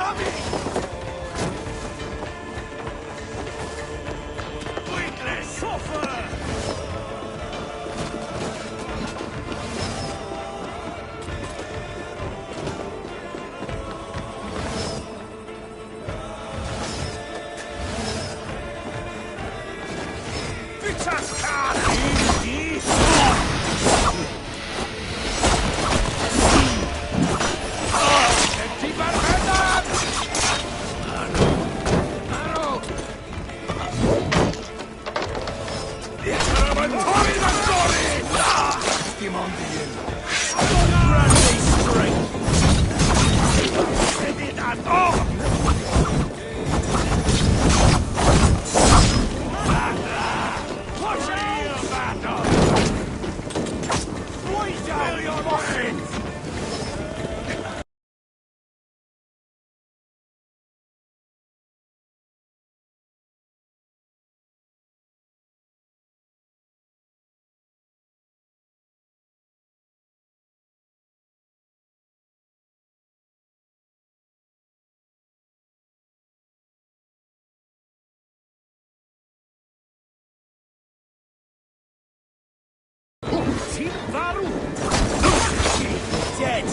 S10: coming! Weakness! Suffer! Dead!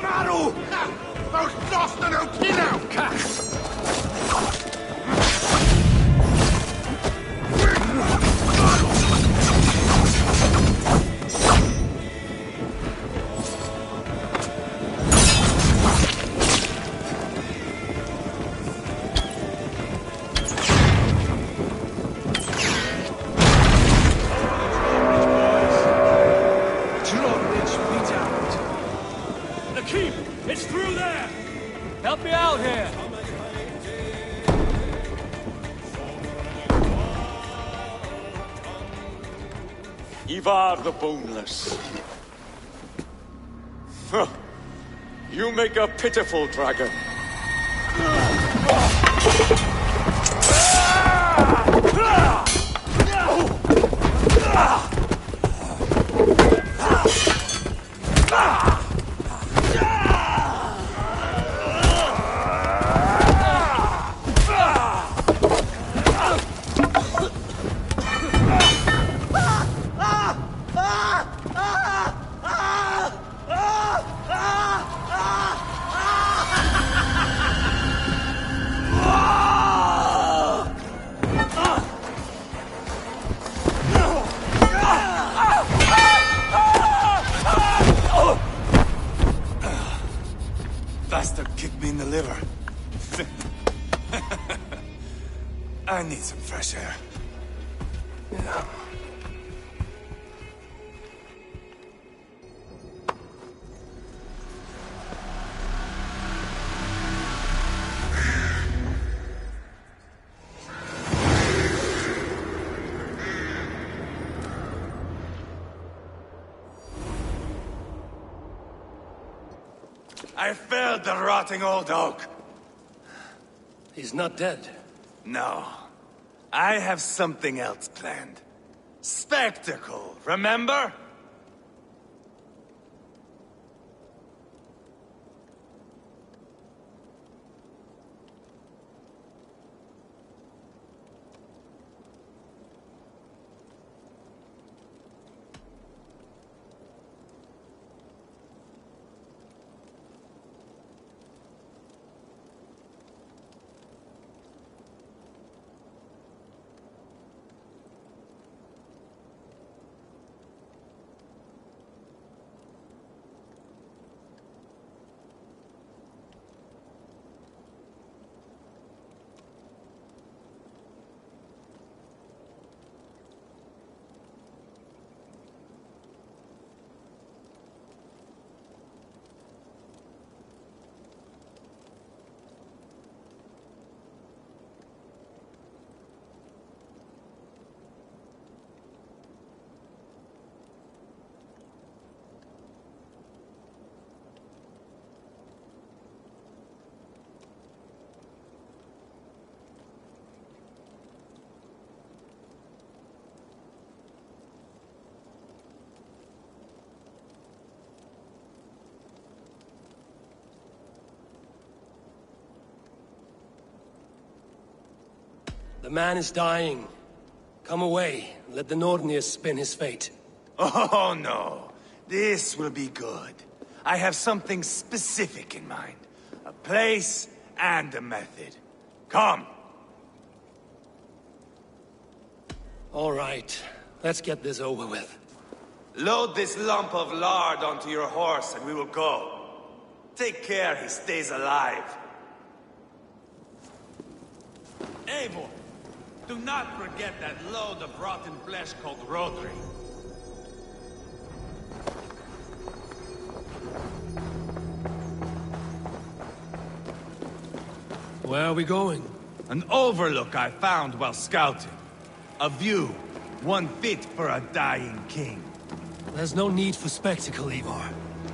S10: Maru! Most lost and Okino!
S7: It's through there! Help me out here!
S18: Ivar the Boneless. Huh. You make a pitiful dragon.
S10: Bastard kicked me in the liver. I need some fresh air. Yeah. I felled the rotting old oak.
S15: He's not dead.
S10: No. I have something else planned. Spectacle, remember?
S1: The man is dying. Come away, and let the Nordnir spin his fate.
S17: Oh, no. This will be good. I have something specific in mind. A place and a method. Come.
S1: All right. Let's get this over with.
S17: Load this lump of lard onto your horse and we will go. Take care he stays alive. Eivor, do not forget that load of rotten flesh called Rodri.
S1: Where are we going?
S17: An overlook I found while scouting. A view, one fit for a dying king.
S1: There's no need for spectacle, Ivar.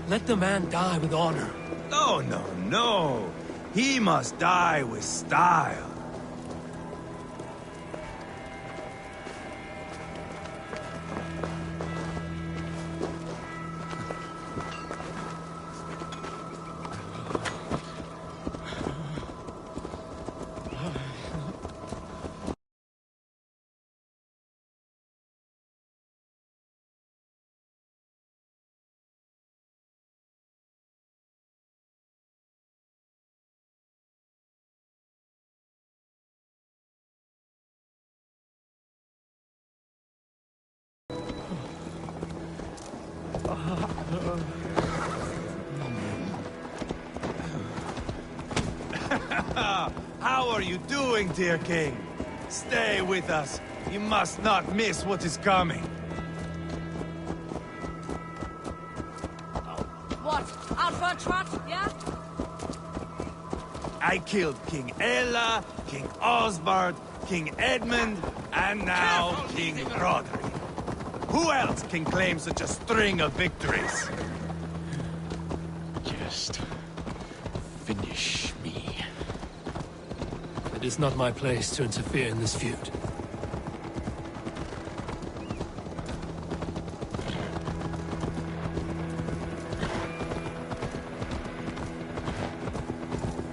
S1: Let the man die with honor.
S17: No, no, no. He must die with style. How are you doing, dear king? Stay with us. You must not miss what is coming.
S9: What? Out for a trot, yeah?
S17: I killed King Ella, King Osbert, King Edmund, and now King Rodri. Who else can claim such a string of victories?
S1: Just finish me. It is not my place to interfere in this feud.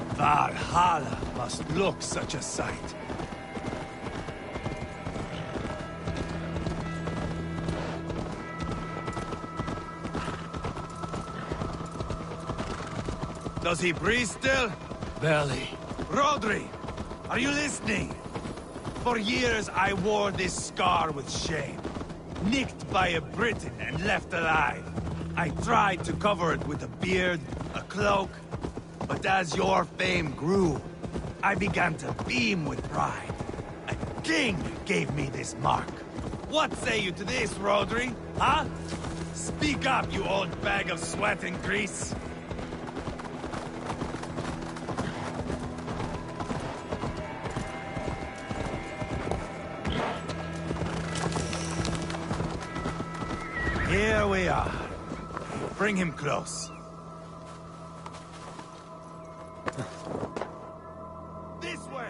S17: Valhalla must look such a sight. Does he breathe still?
S1: Barely.
S17: Rodri, are you listening? For years I wore this scar with shame. Nicked by a Briton and left alive. I tried to cover it with a beard, a cloak, but as your fame grew, I began to beam with pride. A king gave me this mark. What say you to this, Rodri? Huh? Speak up, you old bag of sweat and grease. Here we are. Bring him close. This way!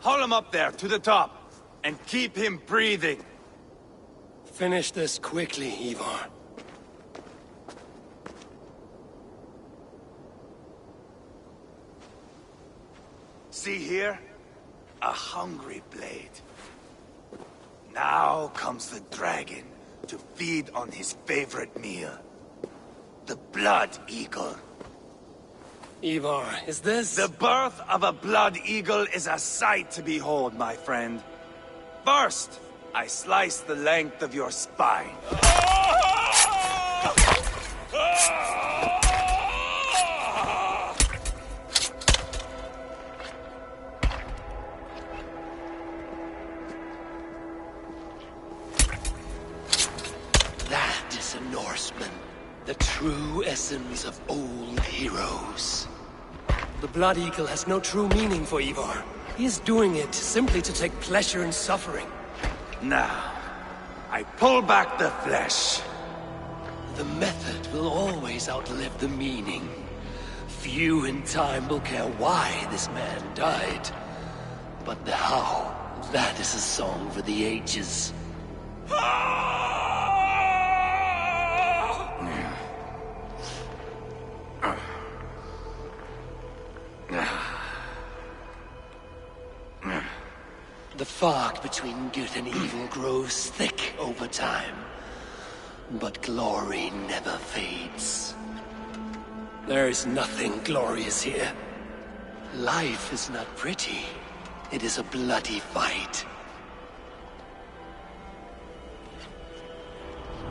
S17: Haul him up there, to the top, and keep him breathing.
S1: Finish this quickly, Ivar.
S17: See here? A hungry blade. Now comes the dragon to feed on his favorite meal. The blood eagle.
S1: Ivar, is this...
S17: The birth of a blood eagle is a sight to behold, my friend. First, I slice the length of your spine.
S1: That is a Norseman. The true essence of old heroes. The Blood Eagle has no true meaning for Ivar. He is doing it simply to take pleasure in suffering.
S17: Now,
S10: I pull back the flesh.
S1: The method will always outlive the meaning. Few in time will care why this man died. But the how, that is a song for the ages. The fog between good and evil grows thick over time. But glory never fades. There is nothing glorious here. Life is not pretty. It is a bloody fight.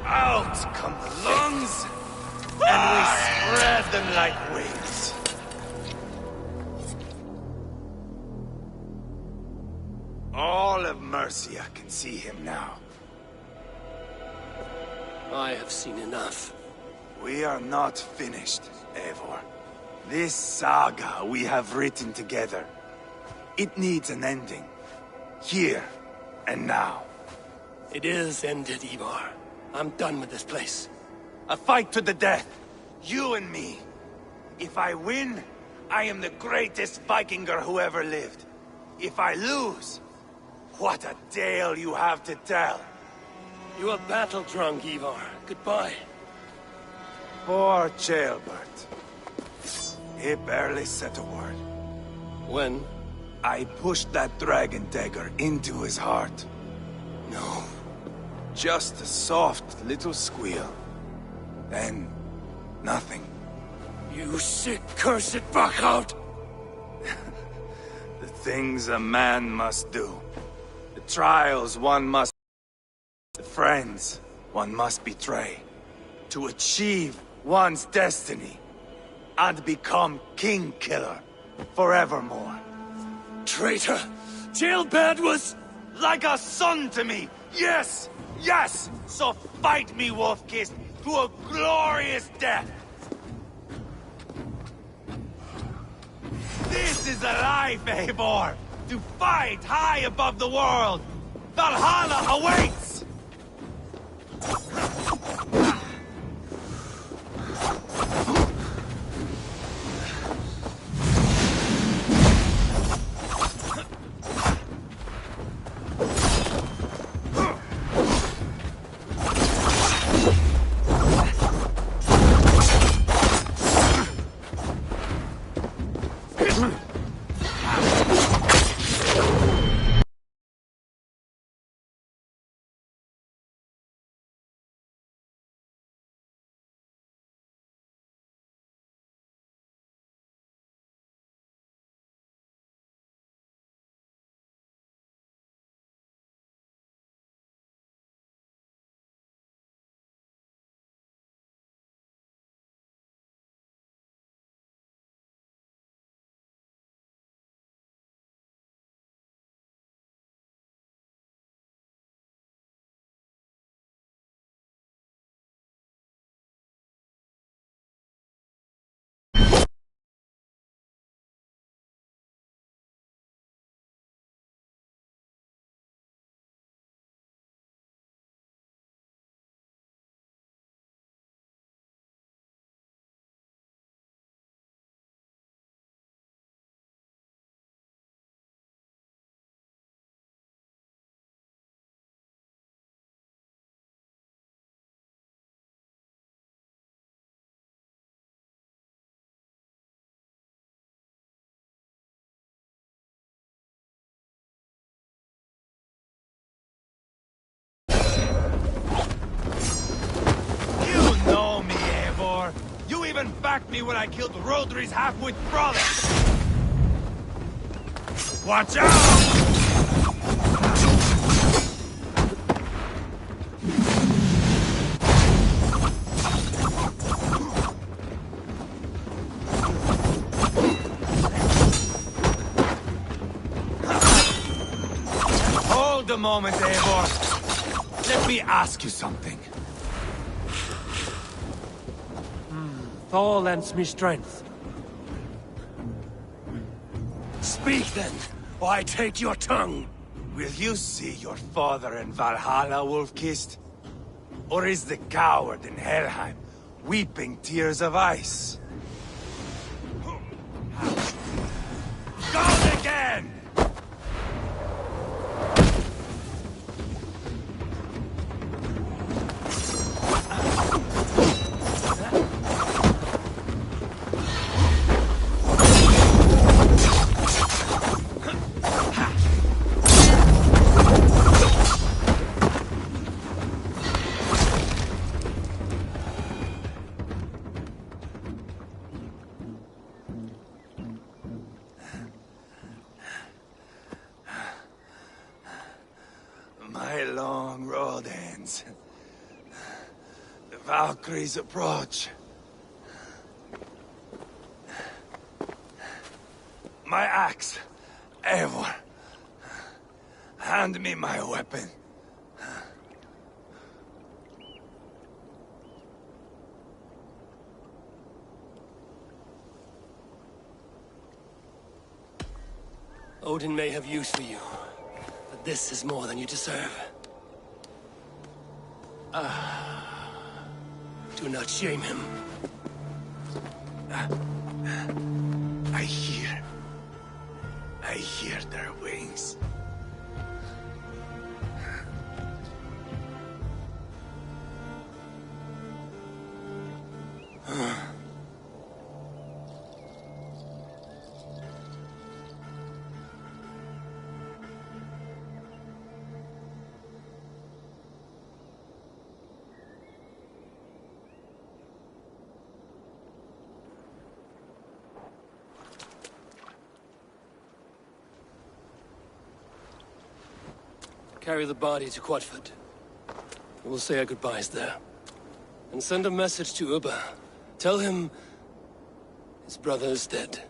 S10: Out come the lungs, and we spread them like wings. All of Mercia can see him now.
S1: I have seen enough.
S10: We are not finished, Eivor. This saga we have written together, it needs an ending. Here and now.
S1: It is ended, Ivar. I'm done with this place.
S10: A fight to the death. You and me. If I win, I am the greatest Vikinger who ever lived. If I lose, what a tale you have to tell.
S1: You are battle-drunk, Ivar. Goodbye.
S10: Poor Ceolbert. He barely said a word.
S1: When?
S10: I pushed that dragon dagger into his heart.
S1: No.
S10: Just a soft little squeal. Then, nothing.
S1: You sick, cursed fuck-out!
S10: The things a man must do. The trials one must... The friends one must betray. To achieve one's destiny. And become king-killer forevermore.
S1: Traitor! Ceolbert was...
S10: Like a son to me! Yes! Yes! So fight me, Wolf-Kissed, to a glorious death! This is a life, Eivor! To fight high above the world! Valhalla awaits! You even backed me when I killed Rodri's half-wit brother! Watch out! Hold a moment, Eivor. Let me ask you something.
S1: Thor lends me strength. Speak then, or I take your tongue.
S17: Will you see your father in Valhalla, Wolf-Kissed? Or is the coward in Helheim weeping tears of ice? Gone again! My long road ends. The Valkyries approach. My axe, Eivor. Hand me my weapon.
S1: Odin may have use for you, but this is more than you deserve. Do not shame him.
S17: I hear their wings.
S1: Carry the body to Quatford. We'll say our goodbyes there. And send a message to Ubba. Tell him his brother is dead.